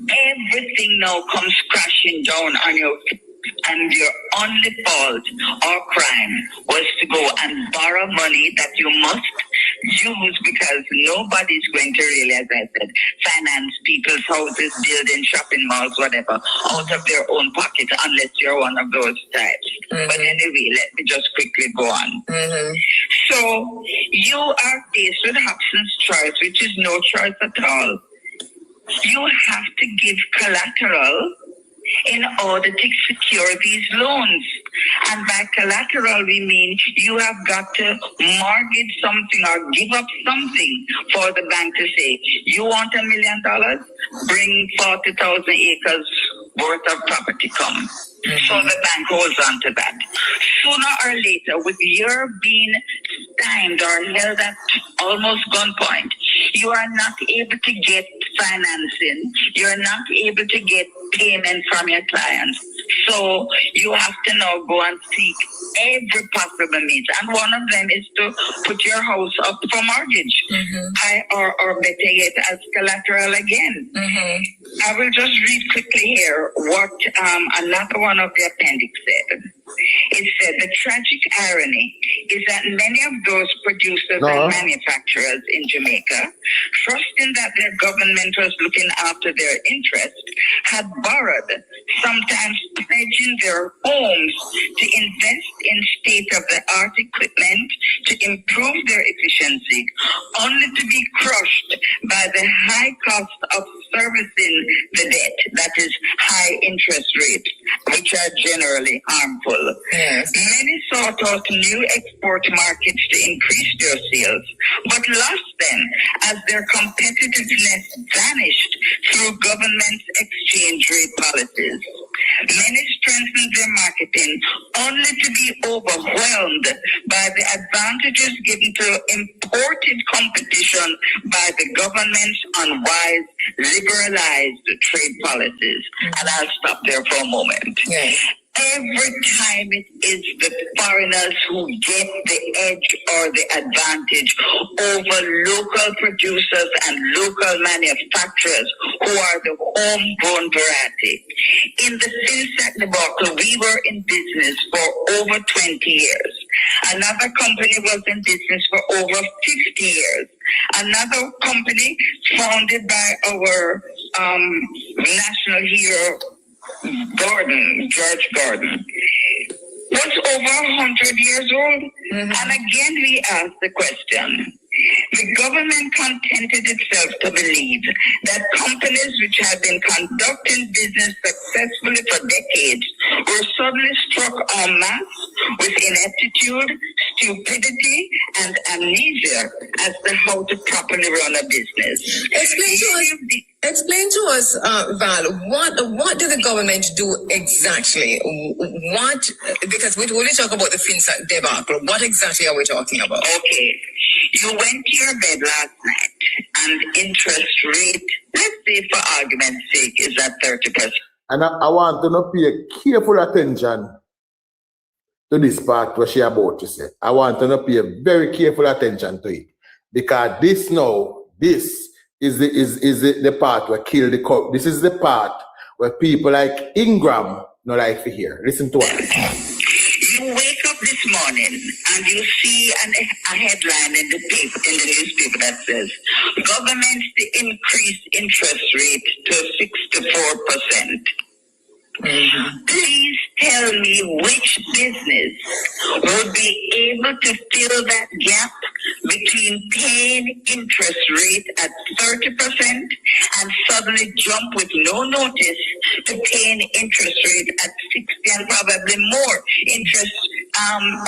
[SPEAKER 13] everything now comes crashing down on you. And your only fault or crime was to go and borrow money that you must use, because nobody's going to really, as I said, finance people's houses, buildings, shopping malls, whatever, out of their own pocket, unless you're one of those types. But anyway, let me just quickly go on. So you are faced with Hobson's choice, which is no choice at all. You have to give collateral in order to secure these loans. And by collateral, we mean you have got to mortgage something or give up something for the bank to say, you want $1 million? Bring 40,000 acres worth of property come. So the bank holds on to that. Sooner or later, with your being stymied or held at almost gunpoint, you are not able to get financing. You're not able to get payment from your clients. So you have to now go and seek every possible means. And one of them is to put your house up for mortgage. Or better yet, as collateral again. I will just read quickly here what another one of the appendix said. It said the tragic irony is that many of those producers and manufacturers in Jamaica, trusting that their government was looking after their interests, had borrowed, sometimes pledging their homes to invest in state-of-the-art equipment to improve their efficiency, only to be crushed by the high cost of servicing the debt, that is high interest rates, which are generally harmful. Many sought out new export markets to increase their sales, but lost them as their competitiveness vanished through government exchange rate policies. Many strengthened their marketing only to be overwhelmed by the advantages given to imported competition by the government's unwise, liberalized trade policies. And I'll stop there for a moment. Every time it is the foreigners who get the edge or the advantage over local producers and local manufacturers who are the homegrown variety. In the FinSac debacle, we were in business for over 20 years. Another company was in business for over 50 years. Another company founded by our national hero, George Gordon, was over 100 years old. And again, we ask the question. The government contented itself to believe that companies which had been conducting business successfully for decades were suddenly struck en masse with ineptitude, stupidity, and amnesia as to how to properly run a business.
[SPEAKER 11] Explain to us, Val, what did the government do exactly? Because we only talk about the FinSac debacle. What exactly are we talking about?
[SPEAKER 13] Okay. You went to your bed last night and interest rate, let's say for argument's sake, is at 30%.
[SPEAKER 1] And I want to not pay careful attention to this part where she about to say. I want to not pay very careful attention to it. Because this is the part where kill the cup. This is the part where people like Ingram not like to hear. Listen to us.
[SPEAKER 13] You wake up this morning and you see a headline in the newspaper that says government to increase interest rate to 64%. Please tell me which business would be able to fill that gap between paying interest rate at 30% and suddenly jump with no notice to paying interest rate at 60 and probably more.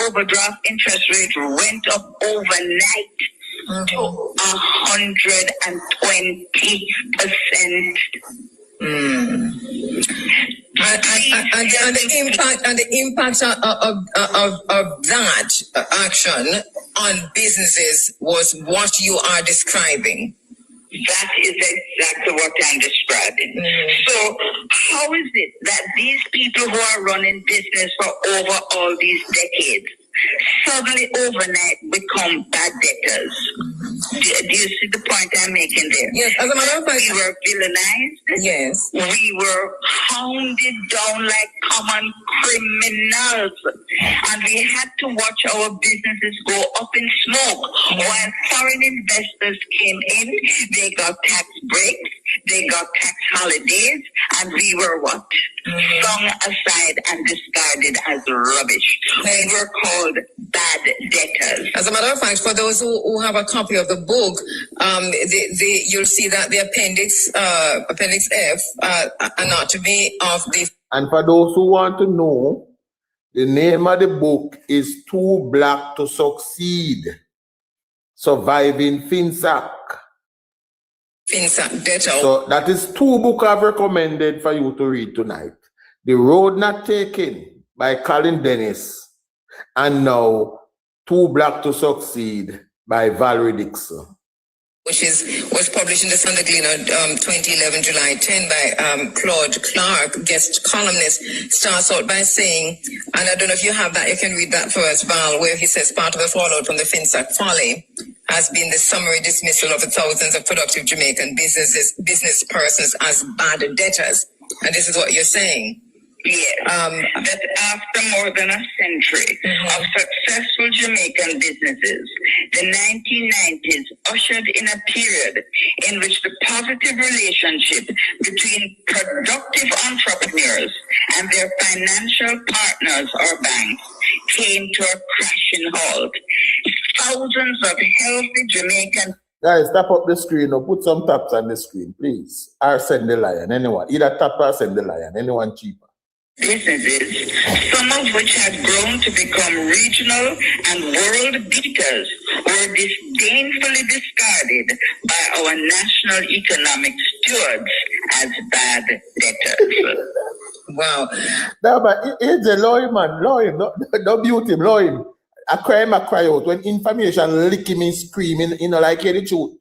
[SPEAKER 13] Overdraft interest rate went up overnight to 120%.
[SPEAKER 11] And the impact of that action on businesses was what you are describing.
[SPEAKER 13] That is exactly what I'm describing. So how is it that these people who are running business for over all these decades suddenly overnight become bad debtors? Do you see the point I'm making there?
[SPEAKER 11] Yes, as a matter of fact,
[SPEAKER 13] we were villainized.
[SPEAKER 11] Yes.
[SPEAKER 13] We were hounded down like common criminals. And we had to watch our businesses go up in smoke. While foreign investors came in, they got tax breaks, they got tax holidays, and we were what? Flung aside and discarded as rubbish. We were called bad debtors.
[SPEAKER 11] As a matter of fact, for those who have a copy of the book, you'll see that the appendix F, anatomy of the.
[SPEAKER 1] And for those who want to know, the name of the book is Too Black to Succeed, Surviving FinSac.
[SPEAKER 11] FinSac debtor.
[SPEAKER 1] So that is 2 books I've recommended for you to read tonight. The Road Not Taken by Colin Dennis, and now Too Black to Succeed by Valerie Dixon.
[SPEAKER 11] which was published in the Sunday Gleaner 2011, July 10 by Claude Clark, guest columnist, starts out by saying, and I don't know if you have that, you can read that for us, Val, where he says part of the fallout from the FinSac folly has been the summary dismissal of the thousands of productive Jamaican business persons as bad debtors. And this is what you're saying.
[SPEAKER 13] Yes, that after more than a century of successful Jamaican businesses, the 1990s ushered in a period in which the positive relationship between productive entrepreneurs and their financial partners or banks came to a crashing halt. Thousands of healthy Jamaican...
[SPEAKER 1] Guys, tap up the screen or put some taps on the screen, please. Or send the lion, anyone. Either tap or send the lion, anyone cheaper.
[SPEAKER 13] Businesses, some of which had grown to become regional and world beaters, were disdainfully discarded by our national economic stewards as bad debtors.
[SPEAKER 11] Wow.
[SPEAKER 1] No, but it's a lawyer, man. Lawyer, don't beauty him, lawyer. I cry out when information lick him and screaming, like the truth.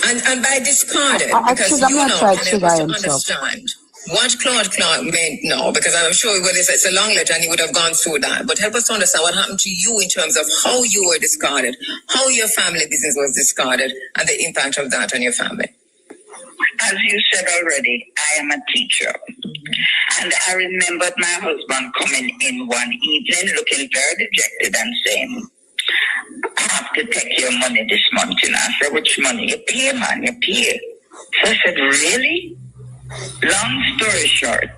[SPEAKER 11] And by discarded, because you know, to understand what Claude Clark meant, no, because I'm sure it's a long letter and he would have gone through that. But help us to understand what happened to you in terms of how you were discarded, how your family business was discarded, and the impact of that on your family.
[SPEAKER 13] As you said already, I am a teacher. And I remembered my husband coming in one evening looking very dejected and saying, I have to take your money this month. And I said, which money? You pay, man, you pay. So I said, really? Long story short,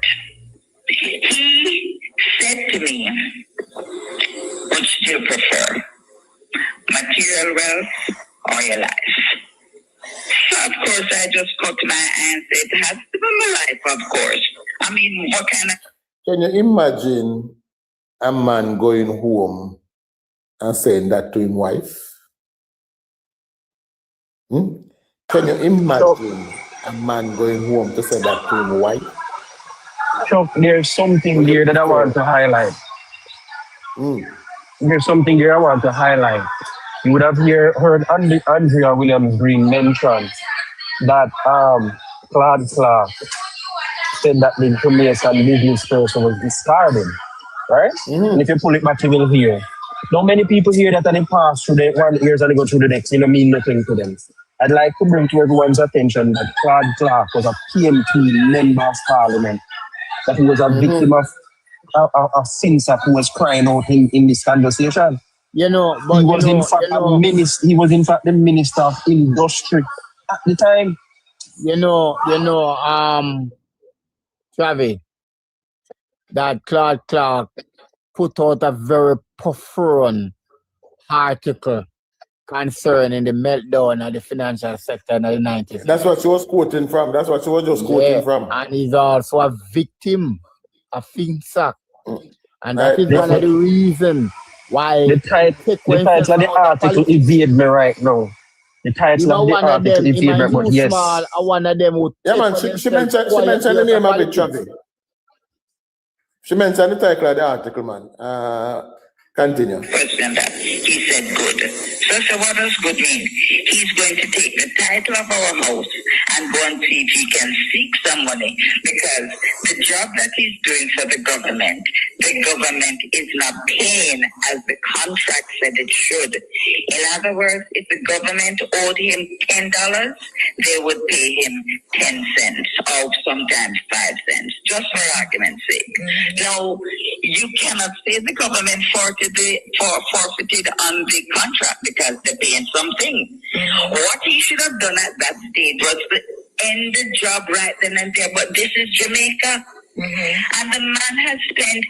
[SPEAKER 13] he said to me, which do you prefer, material wealth or your life? So of course I just cut my eye and said, it has to be my life, of course. I mean, what kind of...
[SPEAKER 1] Can you imagine a man going home and saying that to his wife? Can you imagine a man going home to say that to his wife?
[SPEAKER 4] Chuck, there's something there that I want to highlight. There's something there I want to highlight. You would have heard Andrea Williams-Green mention that Claude Clark said that the Jamaican business person was discarded, right? And if you pull it back, you will hear. Not many people hear that and they pass through the one ears and they go through the next. You know, mean nothing to them. I'd like to bring to everyone's attention that Claude Clark was a PMP member of Parliament, that he was a victim of FinSac who was crying out in this conversation.
[SPEAKER 12] You know, but
[SPEAKER 4] he was in fact the Minister of Industry at the time.
[SPEAKER 12] Travis, that Claude Clark put out a very profound article concerning the meltdown of the financial sector in the 90s.
[SPEAKER 1] That's what she was quoting from. That's what she was just quoting from.
[SPEAKER 12] And he's also a victim of FinSac. And that is one of the reasons why
[SPEAKER 4] the title of the article evade me right now. The title of the article evade me, but yes.
[SPEAKER 12] One of them would
[SPEAKER 1] she mentioned the name of it, Travis. She mentioned the title of the article, man. Continue.
[SPEAKER 13] Question that. He said good. So what does good mean? He's going to take the title of our house and go and see if he can seek some money, because the job that he's doing for the government is not paying as the contract said it should. In other words, if the government owed him $10, they would pay him 10 cents or sometimes 5 cents, just for argument's sake. Now, you cannot say the government forfeited on the contract because they're paying something. What he should have done at that stage was to end the job right then and there. But this is Jamaica. And the man has spent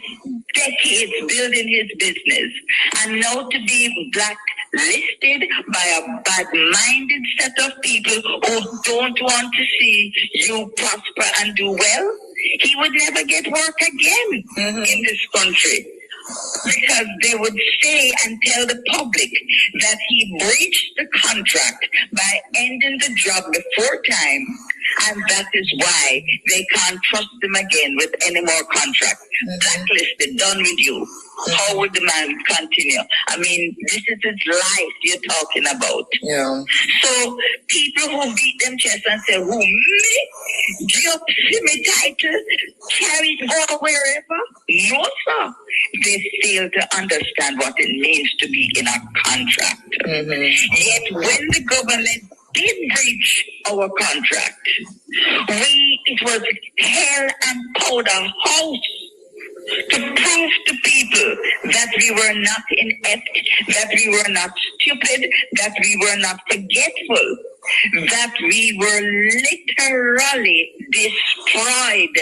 [SPEAKER 13] decades building his business, and now to be blacklisted by a bad-minded set of people who don't want to see you prosper and do well, he would never get work again in this country. Because they would say and tell the public that he breached the contract by ending the job before time And that is why they can't trust them again with any more contracts. Blacklisted, done with you. How would the man continue? I mean, this is his life you're talking about.
[SPEAKER 11] Yeah.
[SPEAKER 13] So people who beat them chest and say, who, me? Give me title, carry it all wherever? No, sir. They fail to understand what it means to be in a contract. Yet when the government did breach our contract, it was hell and powder house to prove to people that we were not inept, that we were not stupid, that we were not forgetful, that we were literally destroyed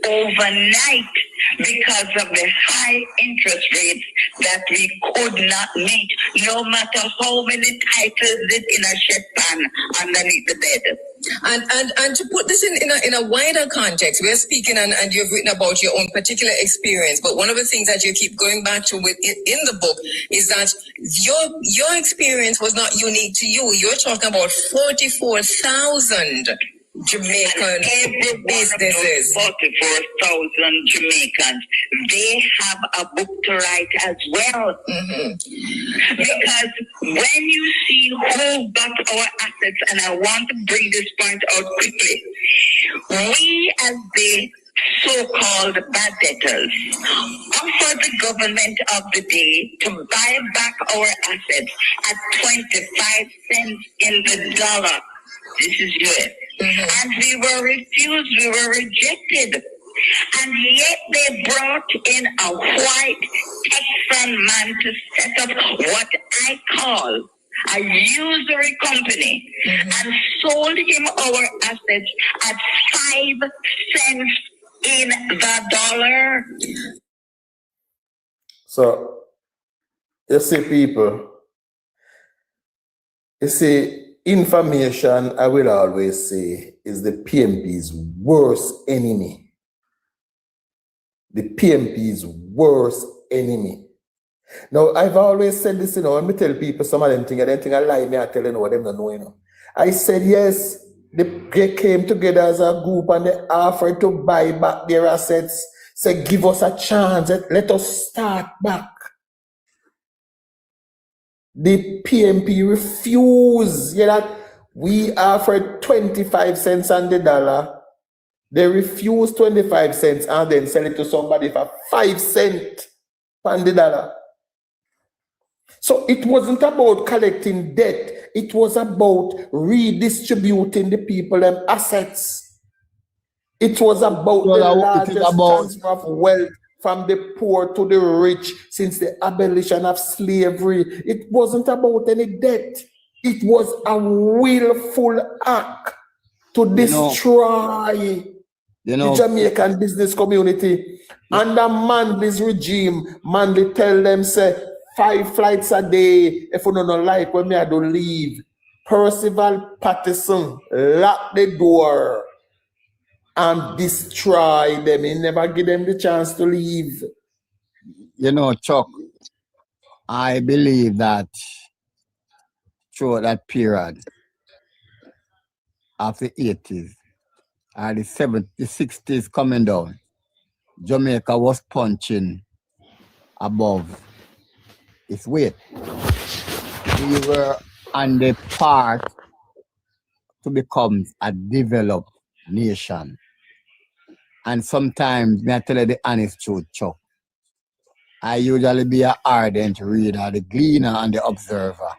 [SPEAKER 13] overnight because of the high interest rates that we could not meet, no matter how many titles did in a shed pan underneath the bed.
[SPEAKER 11] And to put this in a wider context, we're speaking and you've written about your own particular experience, but one of the things that you keep going back to in the book is that your experience was not unique to you. You're talking about 44,000 Jamaican businesses.
[SPEAKER 13] 44,000 Jamaicans, they have a book to write as well. Because when you see who got our assets, and I want to bring this point out quickly, we as the so-called bad debtors offer the government of the day to buy back our assets at 25 cents in the dollar. This is US. And we were refused, we were rejected. And yet they brought in a white Texan man to set up what I call a usury company and sold him our assets at 5 cents in the dollar.
[SPEAKER 1] So, you see, people, you see, information, I will always say, is the PMP's worst enemy. The PMP's worst enemy. Now, I've always said this, when me tell people some of them things, I don't think I lie, me I tell you what them don't know, I said, yes, they came together as a group and they offered to buy back their assets, say, give us a chance, let us start back. The PMP refused. We offered 25 cents on the dollar. They refused 25 cents and then sell it to somebody for 5 cents on the dollar. So it wasn't about collecting debt. It was about redistributing the people and assets. It was about the largest transfer of wealth from the poor to the rich since the abolition of slavery. It wasn't about any debt. It was a willful act to destroy the Jamaican business community. Under Manley's regime, Manley tell them, say, 5 flights a day. If you don't like when me I don't leave. Percival Patterson lock the door and destroy them. He never give them the chance to leave.
[SPEAKER 12] Chuck, I believe that through that period of the 80s and the 70s, the 60s coming down, Jamaica was punching above its weight. We were on the path to become a developed nation. And sometimes, may I tell you the honest truth, Chuck, I usually be an ardent reader, the Gleaner and the Observer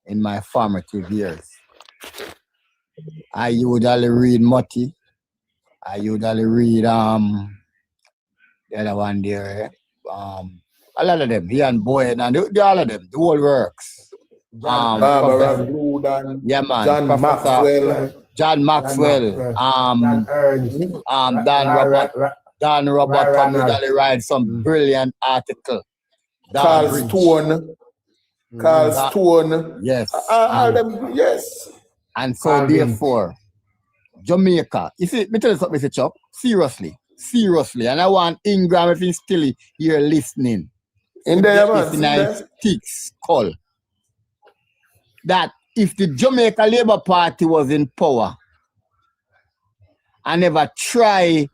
[SPEAKER 12] in my formative years. I usually read Mutty. I usually read the other one there. A lot of them, Ian Boyd and all of them, the whole works.
[SPEAKER 1] Barbara Gludan,
[SPEAKER 12] yeah, man,
[SPEAKER 1] John Maxwell.
[SPEAKER 12] Dan Robert usually write some brilliant article.
[SPEAKER 1] Carl Stone.
[SPEAKER 12] Yes.
[SPEAKER 1] All them, yes.
[SPEAKER 12] And so therefore, Jamaica, you see, me tell you something, Mr. Chuck, seriously, and I want Ingram, if he's still here listening,
[SPEAKER 1] in there,
[SPEAKER 12] thick skull, that if the Jamaica Labour Party was in power, I never try,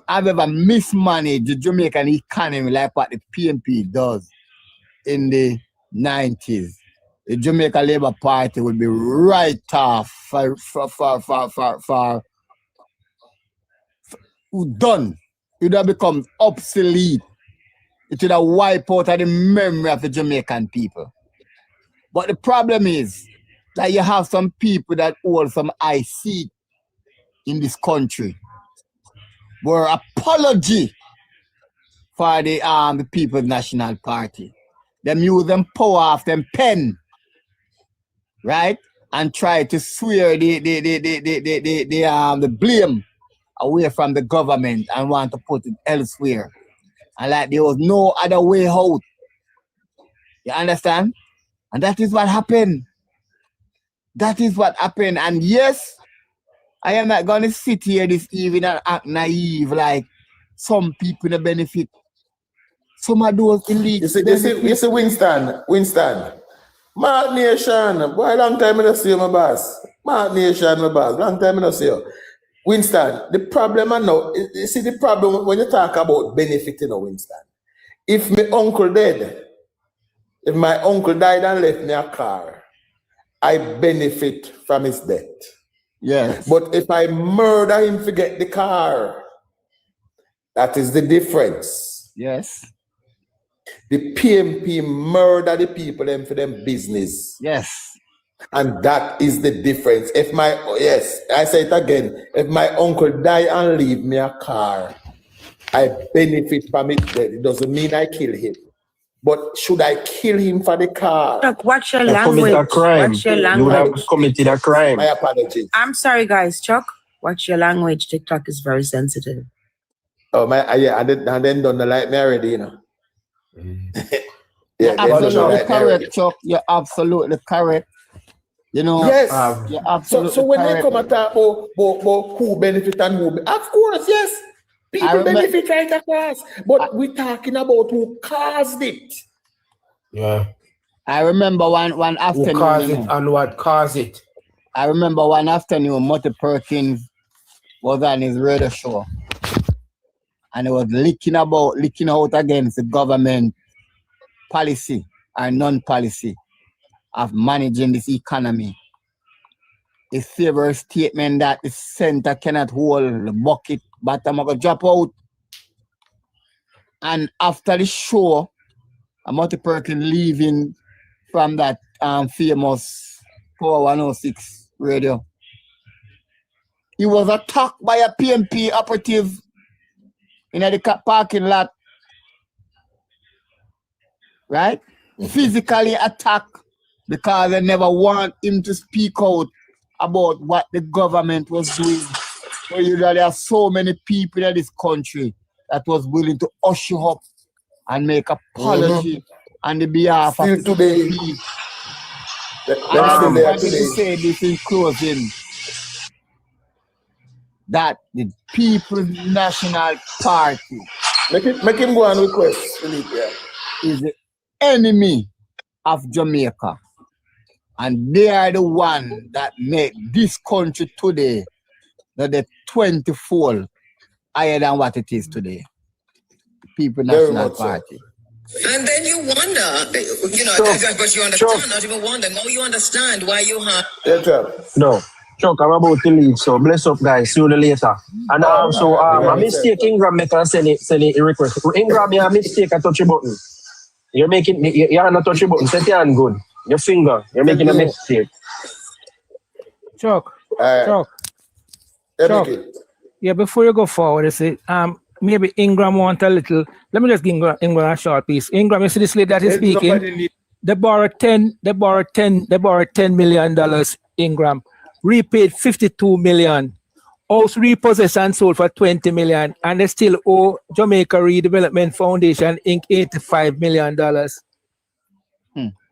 [SPEAKER 12] I've ever mismanaged the Jamaican economy like what the PNP does in the 90s. The Jamaica Labour Party would be right off for done. It would have become obsolete. It would have wiped out of the memory of the Jamaican people. But the problem is that you have some people that hold some high seat in this country were apology for the People's National Party. Them use them power off them pen, right? And try to swear the blame away from the government and want to put it elsewhere. And like there was no other way out. You understand? And that is what happened. That is what happened. And yes, I am not going to sit here this evening and act naive like some people that benefit. Some of those elites.
[SPEAKER 1] You see Winston. Mark Nation, boy, long time I don't see you, my boss. Mark Nation, my boss. Long time I don't see you. Winston, the problem I know, you see the problem when you talk about benefiting of Winston. If my uncle died and left me a car, I benefit from his death.
[SPEAKER 12] Yes.
[SPEAKER 1] But if I murder him to get the car, that is the difference.
[SPEAKER 12] Yes.
[SPEAKER 1] The PMP murder the people them for them business.
[SPEAKER 12] Yes.
[SPEAKER 1] And that is the difference. I say it again. If my uncle die and leave me a car, I benefit from it. It doesn't mean I kill him. But should I kill him for the car?
[SPEAKER 14] Look, watch your language.
[SPEAKER 4] A crime.
[SPEAKER 14] Watch your
[SPEAKER 4] You would
[SPEAKER 14] language.
[SPEAKER 4] have committed a crime.
[SPEAKER 1] My apologies.
[SPEAKER 14] I'm sorry, guys. Chuck, watch your language. TikTok is very sensitive.
[SPEAKER 1] Oh, yeah, and then don't like me already, you know.
[SPEAKER 12] You're absolutely correct, Chuck. You're absolutely correct. You know,
[SPEAKER 1] yes.
[SPEAKER 12] You're absolutely
[SPEAKER 1] so when
[SPEAKER 12] correct.
[SPEAKER 1] they come at talk about who benefit and who, of course, yes, people benefit right across. But we're talking about who caused it.
[SPEAKER 15] Yeah.
[SPEAKER 12] I remember one afternoon.
[SPEAKER 15] Who caused it and what caused it?
[SPEAKER 12] I remember one afternoon, Mutty Perkins was on his radio show. And he was leaking out against the government policy and non-policy of managing this economy. His favorite statement that the center cannot hold the bucket, but I'm going to drop out. And after the show, Mutty Perkins leaving from that famous Power 106 radio. He was attacked by a PMP operative in the parking lot, right? Physically attacked because they never want him to speak out about what the government was doing. So you really have so many people in this country that was willing to usher up and make apology on the behalf of the PMP. And I just wanted to say this in closing, that the People's National Party
[SPEAKER 1] make him go and request, Philippe,
[SPEAKER 12] is the enemy of Jamaica. And they are the one that make this country today that the 20-fold higher than what it is today. People's National Party.
[SPEAKER 11] And then you wonder, but you understand, not even wonder. Now you understand why you have.
[SPEAKER 4] No. Chuck, I'm about to leave, so bless up, guys. See you later. And a mistake, Ingram make and send a request. Ingram, you have a mistake, I touch your button. You're making, you're not touch your button. Set your hand good. Your finger, you're making a mistake.
[SPEAKER 3] Chuck. Yeah, before you go forward, I say, maybe Ingram want a little. Let me just give Ingram a short piece. Ingram, you see this lady that is speaking. They borrowed $10 million. Ingram repaid $52 million. House repossessed and sold for $20 million, and they still owe Jamaica Redevelopment Foundation Inc. $85 million.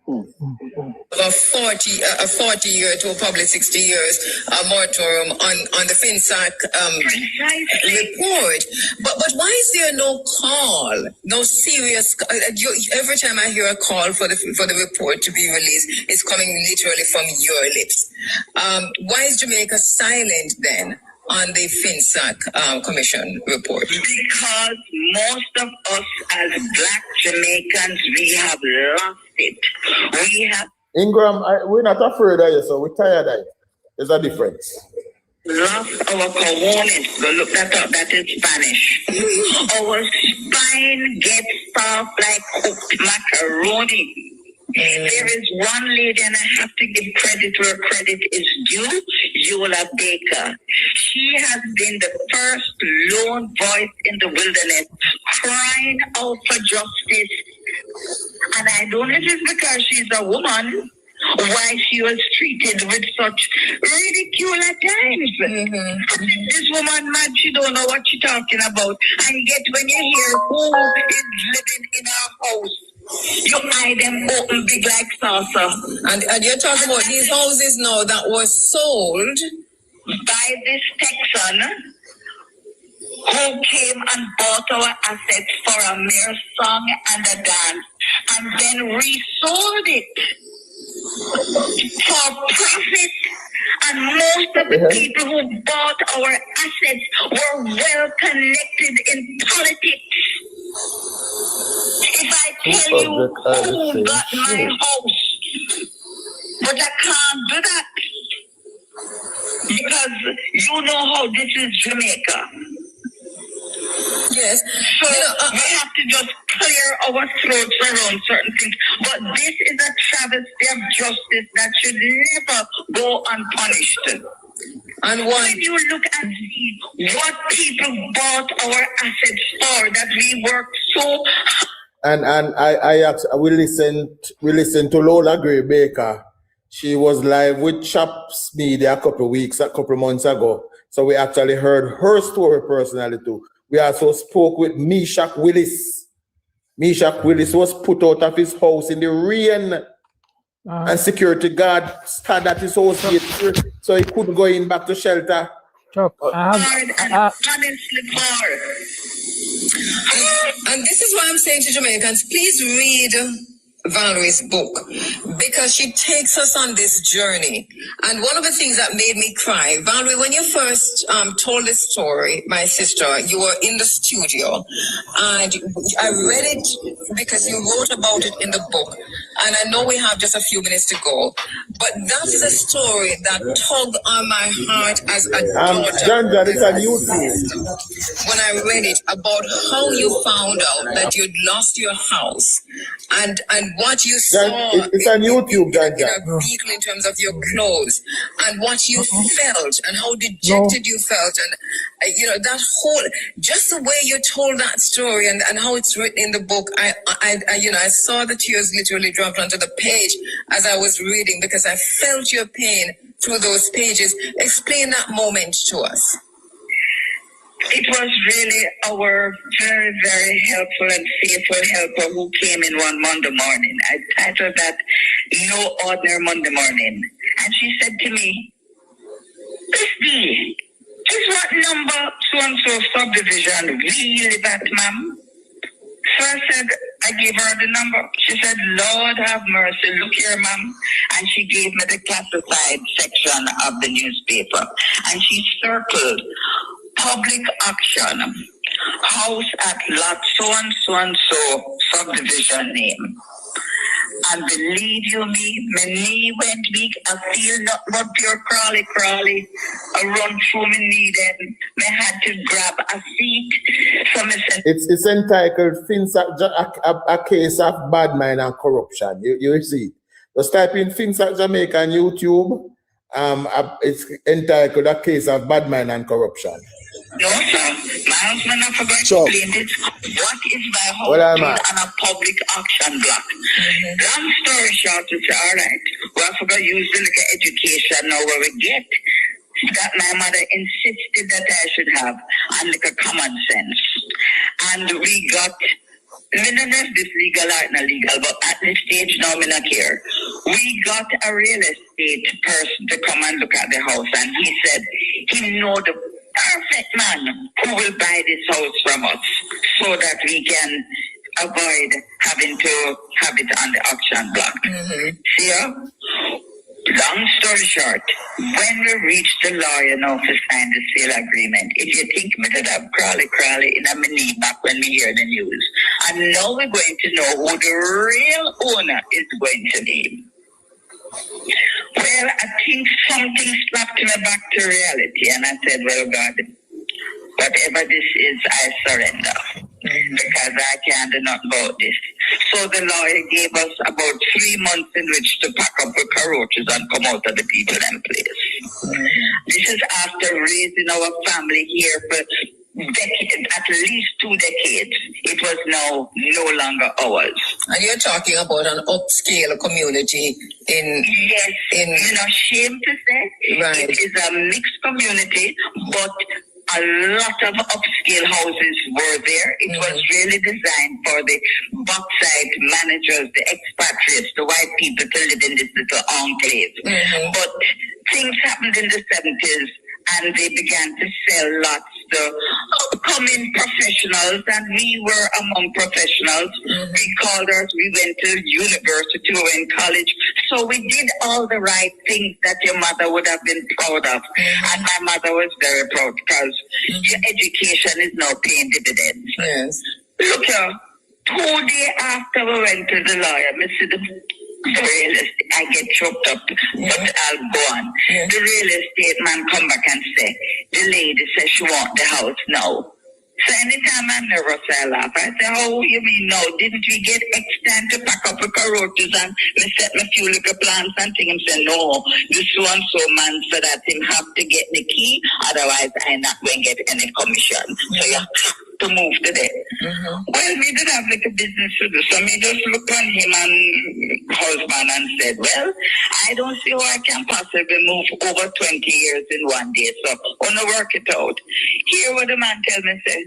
[SPEAKER 11] A 40-year to probably 60 years moratorium on the FinSAC report. But why is there no call, no serious? Every time I hear a call for the report to be released, it's coming literally from your lips. Why is Jamaica silent then on the FinSAC Commission report?
[SPEAKER 13] Because most of us as Black Jamaicans, we have lost it. We have
[SPEAKER 1] Ingram, we're not afraid of you, so we're tired of it. There's a difference.
[SPEAKER 13] lost our cojones. Go look that up. That is Spanish. Our spine gets soft like cooked macaroni. There is one lady, and I have to give credit where credit is due, Yola Baker. She has been the first lone voice in the wilderness crying out for justice. And I don't know if it's because she's a woman, why she was treated with such ridicule at times. This woman mad, she don't know what she's talking about. And yet when you hear who is living in our house, you eye them open big like saucer.
[SPEAKER 11] And you're talking about these houses now that was sold
[SPEAKER 13] by this Texan who came and bought our assets for a mere song and a dance and then resold it for profit. And most of the people who bought our assets were well connected in politics. If I tell you who got my house, but I can't do that because you know how this is Jamaica.
[SPEAKER 11] Yes.
[SPEAKER 13] So we have to just clear our throats around certain things. But this is a travesty of justice that should never go unpunished.
[SPEAKER 11] And
[SPEAKER 13] when you look and see what people bought our assets for, that we worked so hard.
[SPEAKER 1] And we listened to Lola Gray Baker. She was live with Chops Media a couple months ago. So we actually heard her story personally too. We also spoke with Meshach Willis. Meshach Willis was put out of his house in the rain. And security guard stood at his house gate, so he couldn't go in back to shelter.
[SPEAKER 3] Chuck,
[SPEAKER 11] and this is why I'm saying to Jamaicans, please read Valerie's book, because she takes us on this journey. And one of the things that made me cry, Valerie, when you first told this story, my sister, you were in the studio, and I read it because you wrote about it in the book. And I know we have just a few minutes to go, but that is a story that tugged on my heart as a daughter.
[SPEAKER 1] It's on YouTube.
[SPEAKER 11] When I read it about how you found out that you'd lost your house and what you saw
[SPEAKER 1] it's on YouTube,
[SPEAKER 11] in a vehicle in terms of your clothes and what you felt and how dejected you felt, and you know, that whole, just the way you told that story and how it's written in the book, I saw the tears literally dropped onto the page as I was reading, because I felt your pain through those pages. Explain that moment to us.
[SPEAKER 13] It was really our very, very helpful and faithful helper who came in one Monday morning. I titled that No Ordinary Monday Morning. And she said to me, Miss D, is what number so-and-so subdivision we live at, ma'am? So I said, I gave her the number. She said, Lord have mercy, look here, ma'am. And she gave me the classified section of the newspaper. And she circled public auction, house at lot so-and-so subdivision name. And believe you me, my knee went weak. I feel nothing but pure crawly. I run through my knee then. I had to grab a seat.
[SPEAKER 1] It's entitled a case of bad mind and corruption. You see. Just type in FinSAC Jamaica on YouTube. It's entitled A Case of Bad Mind and Corruption.
[SPEAKER 13] No, sir. My husband, I forgot to explain it. What is my house on a public auction block? Long story short, it's all right. Well, I forgot to use the little education now where we get that my mother insisted that I should have, and like a common sense. And we got, I don't know if this legal or not legal, but at this stage now, I don't care. We got a real estate person to come and look at the house, and he said he know the perfect man who will buy this house from us so that we can avoid having to have it on the auction block. See ya? Long story short, when we reach the lawyer now to sign the sale agreement, if you think me did have crawly in a knee back when we hear the news, and now we're going to know who the real owner is going to be. Well, I think something slapped me back to reality, and I said, well, God, whatever this is, I surrender. Because I can't do nothing about this. So the lawyer gave us about 3 months in which to pack up the roaches and come out of the people in place. This is after raising our family here for decades, at least 2 decades. It was now no longer ours.
[SPEAKER 11] And you're talking about an upscale community in...
[SPEAKER 13] Yes, shame to say.
[SPEAKER 11] Right.
[SPEAKER 13] It is a mixed community, but a lot of upscale houses were there. It was really designed for the bauxite managers, the expatriates, the white people to live in this little enclave. But things happened in the 70s, and they began to sell lots to upcoming professionals, and we were among professionals. We called us, we went to university, we were in college. So we did all the right things that your mother would have been proud of. And my mother was very proud because your education is now paying dividends.
[SPEAKER 11] Yes.
[SPEAKER 13] Look here, 2 days after we went to the lawyer, the real estate, I get choked up, but I'll go on. The real estate man come back and say, the lady says she want the house now. So anytime I'm nervous, I laugh. I say, oh, you mean no? Didn't we get X time to pack up the roaches and we set my few little plants and things? And say, no, this so-and-so man said that him have to get the key, otherwise I'm not going to get any commission. So you have to move to there. Well, we did have like a business to do, so me just looked on him and husband and said, well, I don't see how I can possibly move over 20 years in one day, so I want to work it out. Hear what the man tell me, say,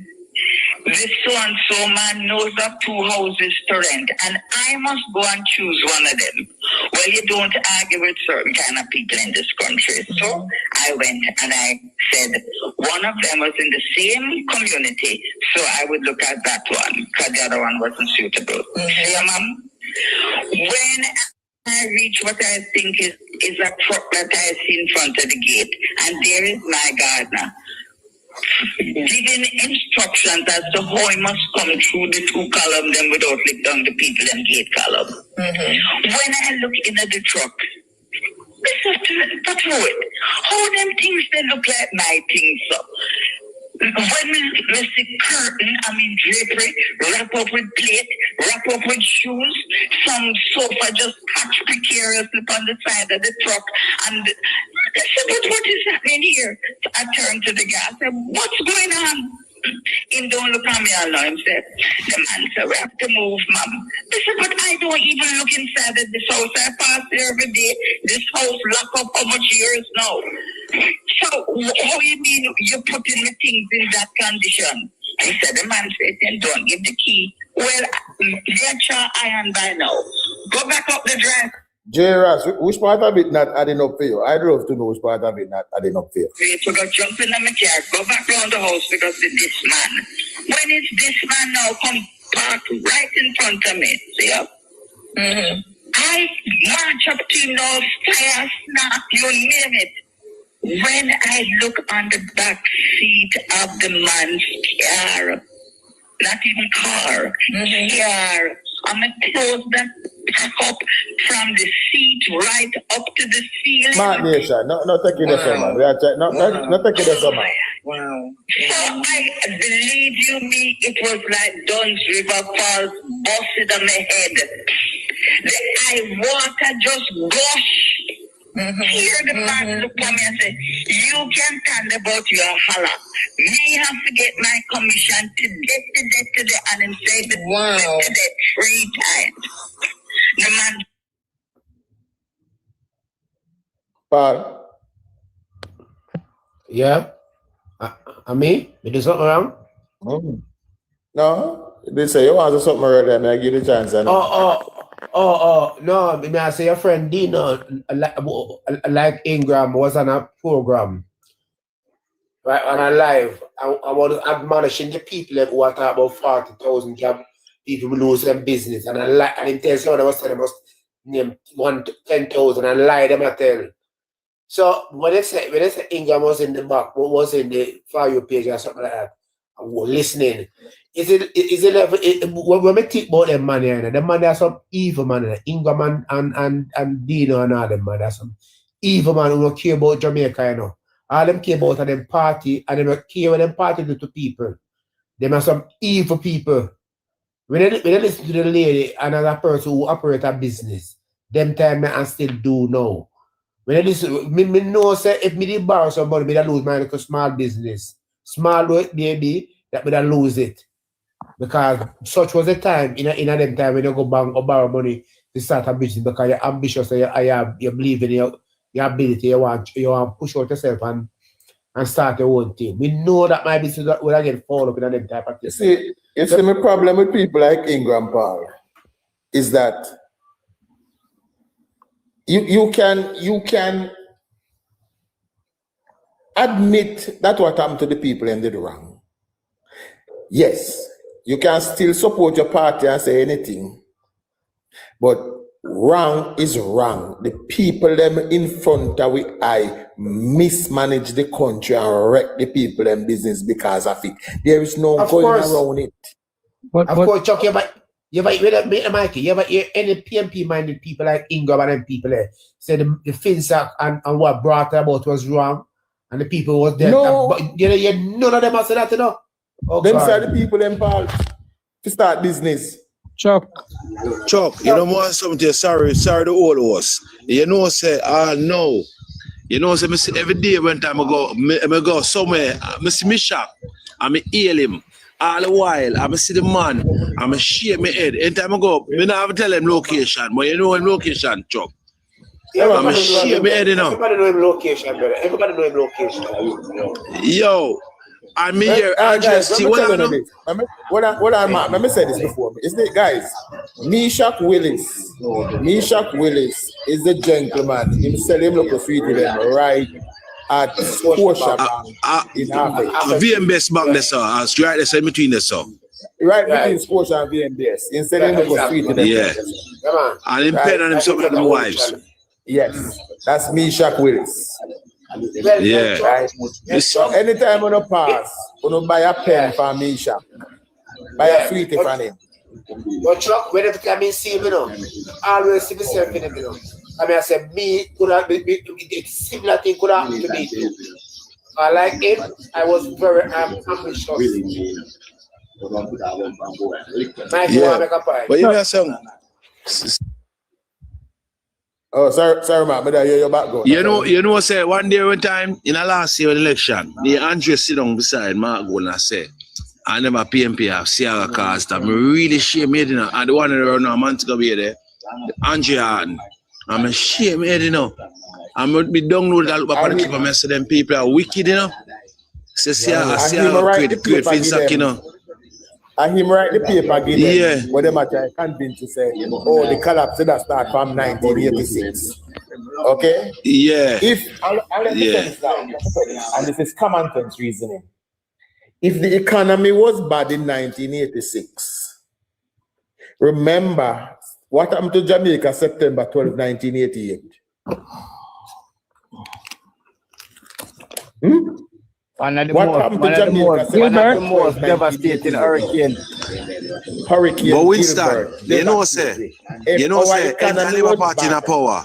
[SPEAKER 13] this so-and-so man knows of 2 houses to rent, and I must go and choose one of them. Well, you don't argue with certain kind of people in this country. So I went and I said one of them was in the same community, so I would look at that one because the other one wasn't suitable. Yeah, ma'am. When I reach what I think is a truck that I see in front of the gate, and there is my gardener giving instructions as to how he must come through the 2 columns then without lick down the people and gate column. When I look in at the truck, but how them things they look like my things so? When we see curtain, drapery, wrap up with plate, wrap up with shoes, some sofa just packed precariously on the side of the truck, and I said, but what is happening here? I turned to the guy, I said, what's going on? Him don't look at me alone. Him said, the man said, we have to move, ma'am. I said, but I don't even look inside of this house. I pass there every day. This house lock up how much years now? So, how you mean you're putting the things in that condition? I said, the man said, then don't give the key. Well, they're sure iron by now. Go back up the drive.
[SPEAKER 1] J-Ras, which part of it not adding up for you? I'd love to know which part of it not adding up for you.
[SPEAKER 13] We forgot jump in my car, go back around the house because of this man. When is this man now come park right in front of me? See ya? I march up to him now, fire, snap, you name it. When I look on the back seat of the man's car, not even car, car, I'm going to close that pack up from the seat right up to the ceiling.
[SPEAKER 1] Mark Nation, not take it as a man. Not take it as a man.
[SPEAKER 13] Wow. So I believe you me, it was like Dunn's River Falls busted on my head. The eye water just gush. Here the man look at me and say, you can stand about your holler. Me have to get my commission today, and him say today 3 times. The man.
[SPEAKER 1] Paul.
[SPEAKER 15] Yeah. Me? You do something wrong?
[SPEAKER 1] No. They say you want to do something right there, and I give you the chance.
[SPEAKER 15] No, I say your friend Dino, like Ingram, was on a program, right, on a live. I want to admonishing the people who are talking about 40,000 people lose their business. And I tell someone I was telling them, name 10,000 and lie them I tell. So when they say Ingram was in the back, what was in the For You page or something like that, listening. Is it when we think about them man here, the man there's some evil man there. Ingram and Dino and all them man, there's some evil man who don't care about Jamaica, you know. All them care about them party and them care when them party do to people. Them are some evil people. When they listen to the lady and another person who operate a business, them time me and still do now. When I listen, me know say if me did borrow somebody, me da lose my little small business. Small work baby, that me da lose it. Because such was the time in them time when you go bank or borrow money to start a business because you're ambitious and you believe in your ability, you want push out yourself and start your own thing. We know that my business will get fall up in them type of thing.
[SPEAKER 1] You see, my problem with people like Ingram Paul is that you can admit that what happened to the people and did wrong. Yes, you can still support your party and say anything, but wrong is wrong. The people them in front of I mismanage the country and wreck the people and business because of it. There is no going around it.
[SPEAKER 15] Of course, Chuck, you might Mikey, you ever hear any PMP minded people like Ingram and them people there say the FinSac and what brought about was wrong and the people was there.
[SPEAKER 1] No.
[SPEAKER 15] But none of them have said that, you know. Oh,
[SPEAKER 1] them say the people them Paul to start business.
[SPEAKER 3] Chuck,
[SPEAKER 16] you don't want something sorry to all of us. You know, say, no. You know, say, every day when time I go somewhere, I see me shock, I heal him. All the while, I see the man, I shake my head. Anytime I go, I never tell him location, but you know him location, Chuck. I'm shake my head, you know.
[SPEAKER 15] Everybody know him location, brother. Everybody know him location.
[SPEAKER 16] Yo, I mean here,
[SPEAKER 1] guys, let me say this before me. Isn't it, guys? Meshach Willis is the gentleman. He sell him look sweet with them right at Scotiabank in Africa.
[SPEAKER 16] VMBS bank there, sir. Right there, in between there, sir.
[SPEAKER 1] Right between Scotia and VMBS. He sell him look sweet with them.
[SPEAKER 16] Yeah. And him pen and him something with them wives.
[SPEAKER 1] Yes, that's Meshach Willis.
[SPEAKER 16] Yeah.
[SPEAKER 1] Right? Anytime on a pass, you buy a pen for Meshach. Buy a sweetie for him.
[SPEAKER 15] But Chuck, whenever I see him, you know, always see myself in him, you know. I say, me could have been similar thing could happen to me too. I like him, I was very ambitious.
[SPEAKER 16] Yeah. But you know some.
[SPEAKER 1] Oh, sorry, man. But I hear your background.
[SPEAKER 16] You know, say one day, one time in the last year election, the Andre sit down beside Mark and I say, I never PMP have Sierra cast. I'm really shame you know. And the one around a month ago be there, Andre Harden. I'm ashamed, you know. I'm not be download that look up on the clip and say them people are wicked, you know. Say Sierra great FinSac, you know.
[SPEAKER 1] And him write the paper give them, but them are trying to convince to say, oh, the collapse that start from 1986. Okay?
[SPEAKER 16] Yeah.
[SPEAKER 1] If I'll let me tell this now, and this is common sense reasoning. If the economy was bad in 1986, remember what happened to Jamaica September 12, 1988?
[SPEAKER 12] One of the most devastating hurricane.
[SPEAKER 16] But Winston, you know, say, Liver Party in power.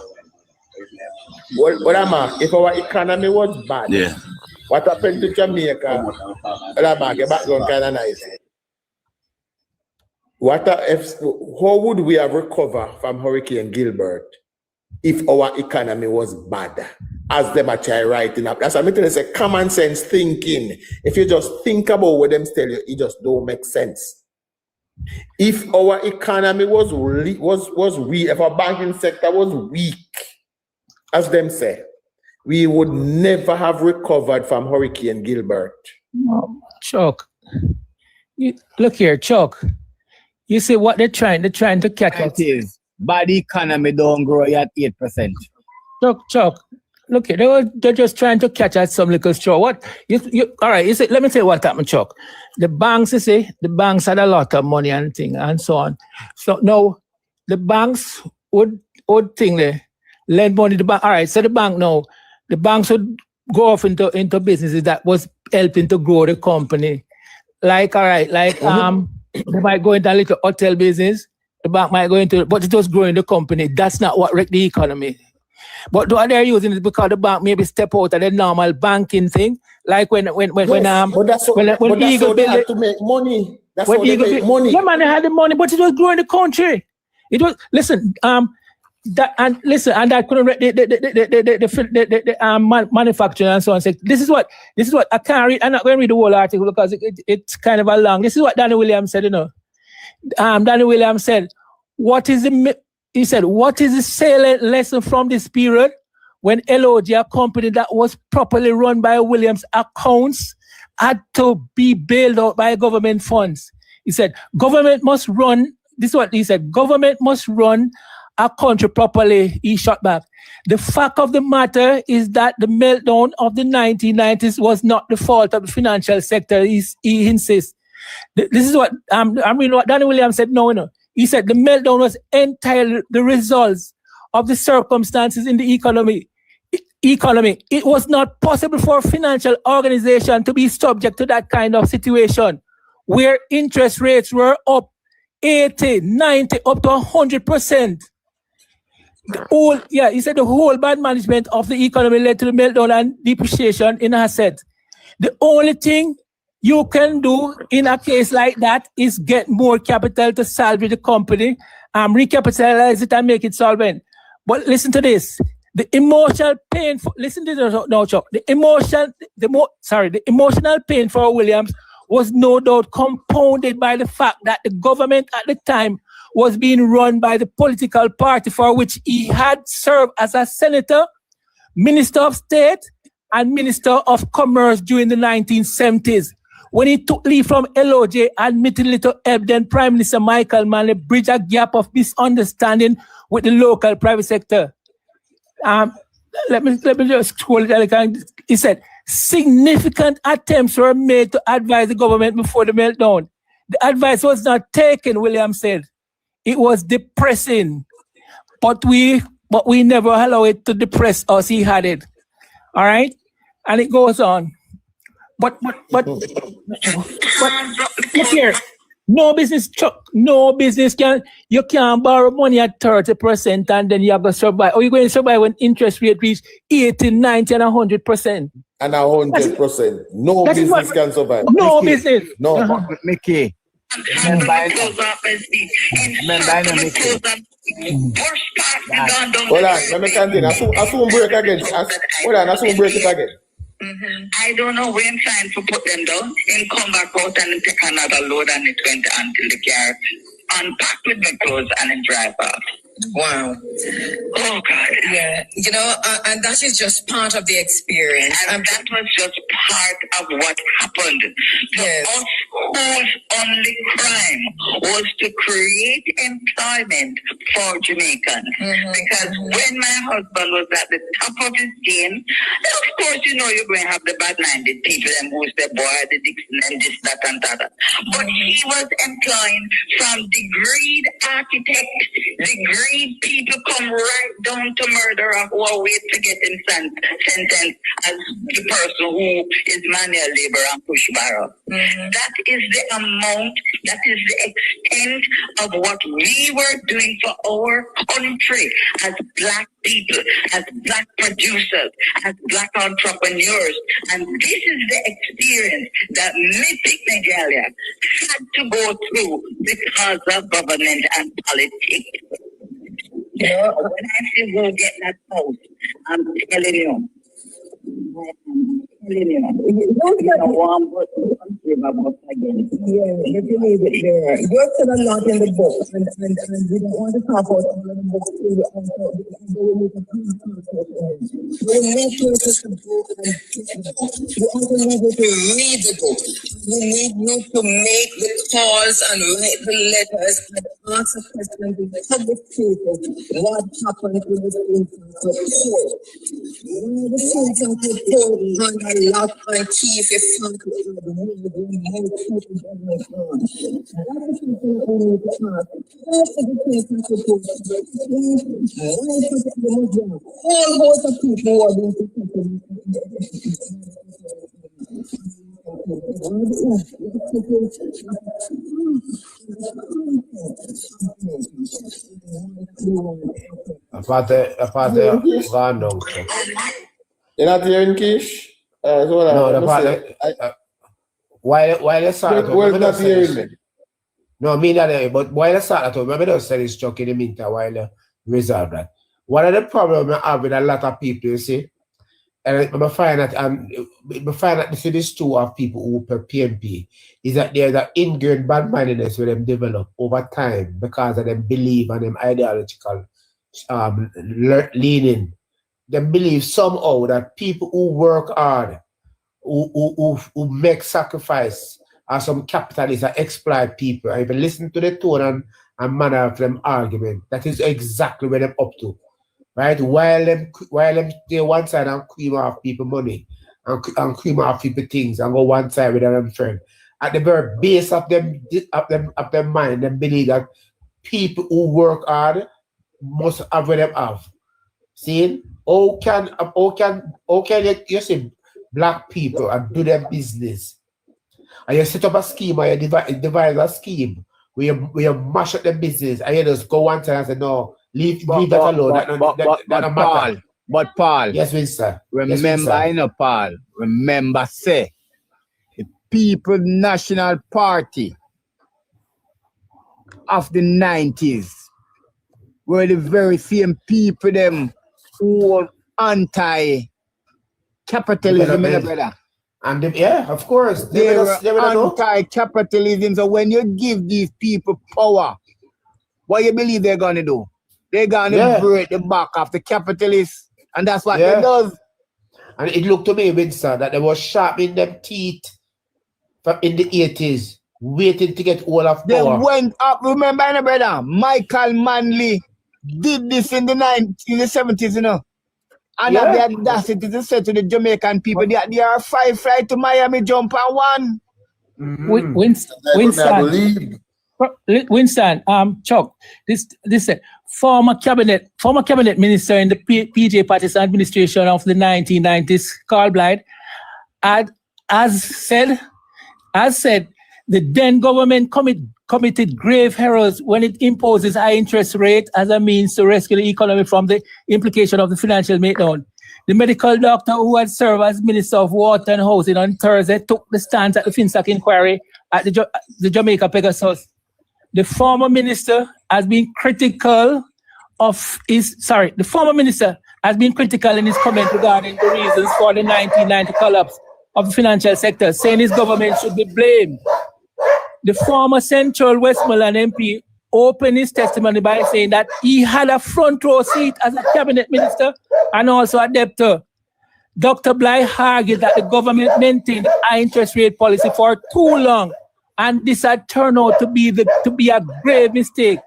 [SPEAKER 1] What I'm at, if our economy was bad, what happened to Jamaica? Get background kind of nice. How would we have recovered from Hurricane Gilbert if our economy was bad? As them are trying writing up. That's what I'm telling you, it's a common sense thinking. If you just think about what them tell you, it just don't make sense. If our economy was weak, if our banking sector was weak, as them say, we would never have recovered from Hurricane Gilbert.
[SPEAKER 3] Chuck, look here, Chuck. You see what they're trying to catch us
[SPEAKER 12] is bad economy don't grow at 8%.
[SPEAKER 3] Chuck. Look here, they're just trying to catch at some little straw. What all right, you see, let me tell you what happened, Chuck. The banks, you see, the banks had a lot of money and thing and so on. So now the banks would thing they lend money to the bank. All right, so the bank now, the banks would go off into businesses that was helping to grow the company. Like, all right, like they might go into a little hotel business, the bank might go into, but it was growing the company. That's not what wrecked the economy. But what they're using is because the bank maybe step out of the normal banking thing. Like when
[SPEAKER 1] but that's how they had to make money. That's how they make money.
[SPEAKER 3] Yeah, man, they had the money, but it was growing the country. It was that couldn't the manufacturing and so on. This is what I can't read. I'm not going to read the whole article because it's kind of a long. This is what Danny Williams said. Danny Williams said, what is the salient lesson from this period when LOG, a company that was properly run by Williams accounts, had to be bailed out by government funds? He said, government must run. This is what he said. Government must run a country properly. He shot back. The fact of the matter is that the meltdown of the 1990s was not the fault of the financial sector. He insists. This is what I'm reading what Danny Williams said. No. He said the meltdown was entirely the results of the circumstances in the economy. It was not possible for a financial organization to be subject to that kind of situation where interest rates were up 80, 90, up to 100%. He said the whole bad management of the economy led to the meltdown and depreciation in assets. The only thing you can do in a case like that is get more capital to salvage the company, recapitalize it and make it solvent. But listen to this. The emotional pain for the emotional pain for Williams was no doubt compounded by the fact that the government at the time was being run by the political party for which he had served as a senator, minister of state, and minister of commerce during the 1970s. When he took leave from LOJ, admittedly to help then Prime Minister Michael Manley bridge a gap of misunderstanding with the local private sector. Let me just scroll it. He said, significant attempts were made to advise the government before the meltdown. The advice was not taken, Williams said. It was depressing, but we never allow it to depress us. He had it. All right? And it goes on. But look here. No business you can't borrow money at 30% and then you have to survive. Or you're going to survive when interest rate reach 80, 90, and 100%.
[SPEAKER 1] And 100%. No business can survive.
[SPEAKER 3] No business.
[SPEAKER 1] No.
[SPEAKER 12] Mickey. Hold on,
[SPEAKER 1] let me continue. I soon break again. I soon break it again.
[SPEAKER 13] I don't know when trying to put them down and come back out and take another load and it went until the car unpacked with my clothes and it drive off.
[SPEAKER 11] Wow.
[SPEAKER 13] Oh, God.
[SPEAKER 11] Yeah. You know, and that is just part of the experience.
[SPEAKER 13] And that was just part of what happened.
[SPEAKER 11] Yes.
[SPEAKER 13] Us whose only crime was to create employment for Jamaicans. Because when my husband was at the top of his game, of course, you know, you're going to have the bad-minded people and who's the boy, the Dixon, and this, that, and that. But he was employing from degreed architects, degreed people come right down to murderer who are wait to get him sentenced as the person who is manual labor and push barrel. That is the amount, that is the extent of what we were doing for our country as black people, as black producers, as black entrepreneurs. And this is the experience that Mythic Nigeria had to go through because of government and politics. You know, when I say go get that house, I'm telling you. Don't get a warm but again. Yeah, if you leave it there. You're still a lot in the book, and we don't want to talk about all of the books. We need to the book and we also need to read the book. We need you to make the calls and write the letters and ask the questions to the public people. What happened to the report? When the report run a lot on key if you found it in the world, that's the people that we need to ask. First, the whole host of people who are being protected
[SPEAKER 15] Aparte, gone down, Chuck.
[SPEAKER 1] You're not hearing Kish?
[SPEAKER 15] No, the part while they start at
[SPEAKER 1] Well, not hearing me.
[SPEAKER 15] No, me not, but while they start at home, remember those studies Chuck in the meantime while they resolve that. One of the problems I have with a lot of people, you see, and I find that this is true of people who per PMP, is that there's an ingrained bad mindedness where them develop over time because of them belief and them ideological leaning. They believe somehow that people who work hard, who make sacrifice, are some capitalists that exploit people. And if you listen to the tone and manner of them argument, that is exactly where they're up to. Right? While them stay one side and cream off people money and cream off people things and go one side with them friend. At the very base of their mind, they believe that people who work hard must have what them have. See? How can you see black people and do their business? And you set up a scheme or you devise a scheme where you mash up the business and you just go one side and say, no, leave that alone.
[SPEAKER 12] But Paul,
[SPEAKER 15] yes, Winston.
[SPEAKER 12] Remember, Paul. Remember, say the People National Party of the 90s were the very same people them who were anti-capitalism, brother.
[SPEAKER 15] And yeah, of course.
[SPEAKER 12] They were anti-capitalism. So when you give these people power, what you believe they're gonna do? They're gonna break the back of the capitalists, and that's what they does.
[SPEAKER 15] And it looked to me, Winston, that they were sharpening them teeth in the 80s, waiting to get all of power.
[SPEAKER 12] They went up. Remember, brother, Michael Manley did this in the 70s, you know. And have the audacity to say to the Jamaican people that there are 5 flights to Miami, jump on one.
[SPEAKER 3] Winston, Chuck, this former cabinet minister in the PJ Patterson administration of the 1990s, Carl Blythe, as said, the then government committed grave errors when it imposes high interest rate as a means to rescue the economy from the implication of the financial meltdown. The medical doctor who had served as Minister of Water and Housing on Thursday took the stance at the FinSAC inquiry at the Jamaica Pegasus. The former minister has been critical in his comment regarding the reasons for the 1990 collapse of the financial sector, saying his government should be blamed. The former Central Westmoreland MP opened his testimony by saying that he had a front row seat as a cabinet minister and also a debtor. Dr. Blythe argued that the government maintained high interest rate policy for too long, and this had turned out to be a grave mistake.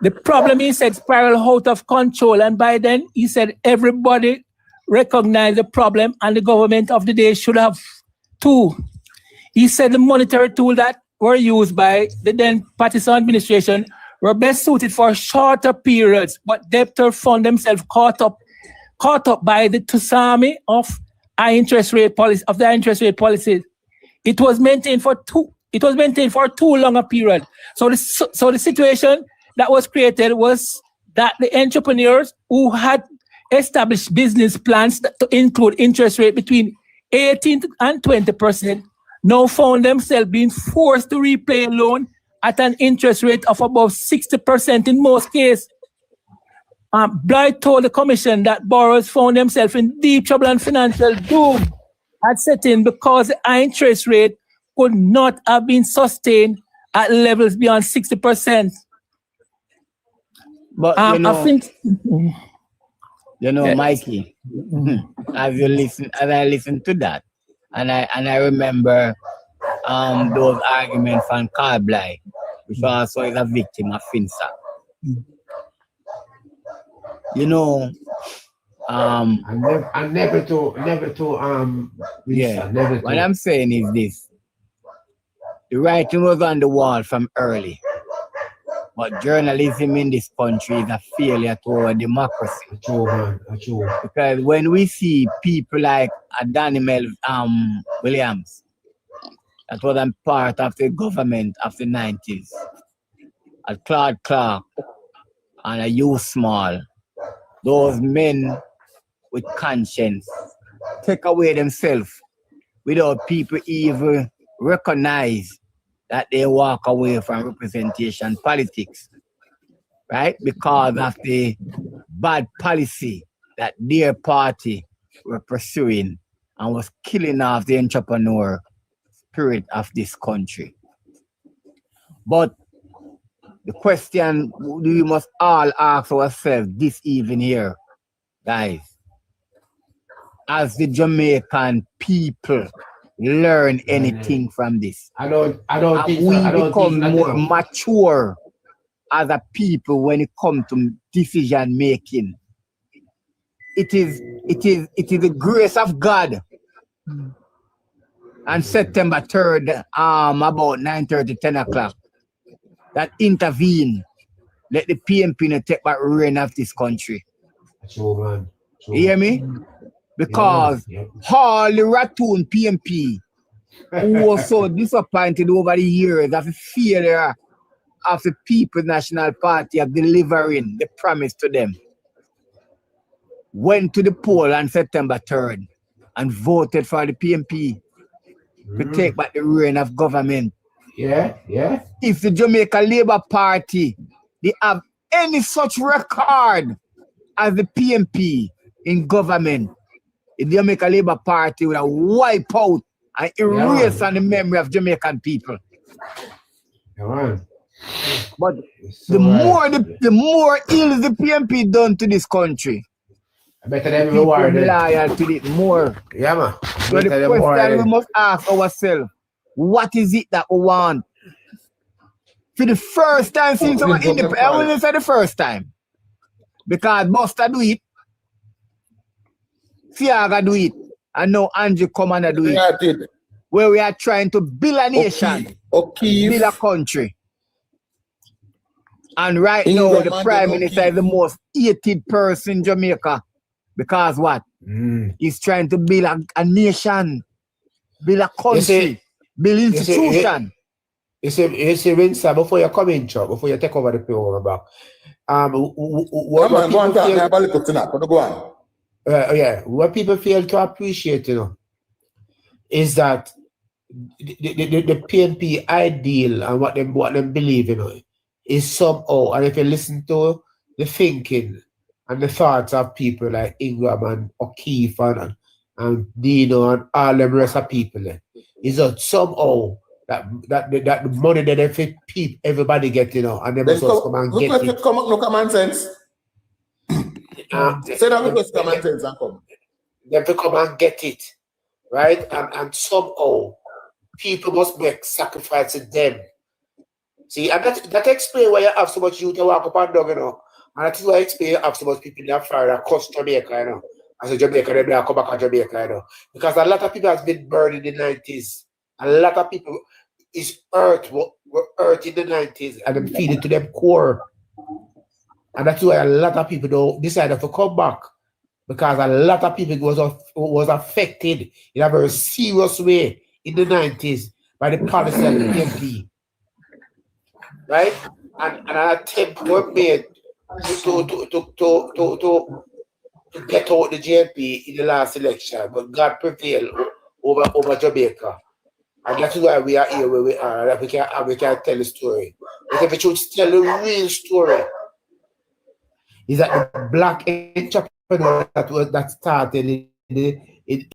[SPEAKER 3] The problem, he said, spiraled out of control, and by then, he said, everybody recognized the problem and the government of the day should have too. He said the monetary tool that were used by the then Patterson administration were best suited for shorter periods, but debtors found themselves caught up by the tsunami of high interest rate policy It was maintained for too long a period. So the situation that was created was that the entrepreneurs who had established business plans to include interest rate between 18 and 20% now found themselves being forced to repay a loan at an interest rate of above 60% in most cases. Blythe told the commission that borrowers found themselves in deep trouble and financial doom had set in because the high interest rate could not have been sustained at levels beyond 60%.
[SPEAKER 12] But
[SPEAKER 3] I think,
[SPEAKER 12] Mikey, as I listened to that, and I remember those arguments from Carl Blythe, which also is a victim of FinSAC.
[SPEAKER 15] Never to
[SPEAKER 12] what I'm saying is this. The writing was on the wall from early. But journalism in this country is a failure to our democracy.
[SPEAKER 15] True, man. True.
[SPEAKER 12] Because when we see people like Danny Williams, that was a part of the government of the 90s, Claude Clark, and a youth small, those men with conscience take away themselves without people even recognize that they walk away from representation politics, right? Because of the bad policy that their party were pursuing and was killing off the entrepreneur spirit of this country. But the question we must all ask ourselves this evening here, guys, as the Jamaican people learn anything from this?
[SPEAKER 15] I don't think
[SPEAKER 12] we
[SPEAKER 15] so.
[SPEAKER 12] become more mature as a people when it comes to decision making. It is the grace of God. On September 3rd, about 9:30, 10 o'clock, that intervene, let the PMP take back reign of this country.
[SPEAKER 15] True, man. True.
[SPEAKER 12] You hear me? Because all the ratoon PMP who was so disappointed over the years of the failure of the People's National Party of delivering the promise to them, went to the poll on September 3rd and voted for the PMP to take back the reign of government.
[SPEAKER 15] Yeah.
[SPEAKER 12] If the Jamaica Labour Party, they have any such record as the PMP in government, the Jamaica Labour Party will wipe out and erase on the memory of Jamaican people. But the more ill the PMP done to this country,
[SPEAKER 15] better than
[SPEAKER 12] people
[SPEAKER 15] rewarded.
[SPEAKER 12] loyal to it more.
[SPEAKER 15] Yeah, man.
[SPEAKER 12] So the question we must ask ourselves, what is it that we want? For the first time since our independence, I will say the first time. Because Buster do it, Fiaga do it, and now Andrew come and do it. Where we are trying to build a nation, build a country. And right now, the Prime Minister is the most hated person in Jamaica. Because what? He's trying to build a nation, build a country, build institution.
[SPEAKER 15] You see, Winston, before you come in, Chuck, before you take over the program back, what people fail to appreciate, is that the PNP ideal and what them believe, is somehow, and if you listen to the thinking and the thoughts of people like Ingram and O'Keefe and Dino and all the rest of people, is that somehow that the money that they fit everybody get, and they must come and get it.
[SPEAKER 1] No common sense. Say that with common sense and come.
[SPEAKER 15] They have to come and get it, right? And somehow people must make sacrifices them. See, and that explains why you have so much youth to walk up and down, And that is why I explain you have so much people in that fire that cost Jamaica, As a Jamaica, they come back to Jamaica, Because a lot of people has been burned in the 90s. A lot of people were hurt in the 90s and then feed it to them core. And that's why a lot of people don't decide to come back. Because a lot of people was affected in a very serious way in the 90s by the policy of the PMP. Right? And an attempt was made to get out the JLP in the last election, but God prevailed over Jamaica. And that's why we are here where we are, that we can tell the story. But if we should tell the real story, is that the black entrepreneur that started in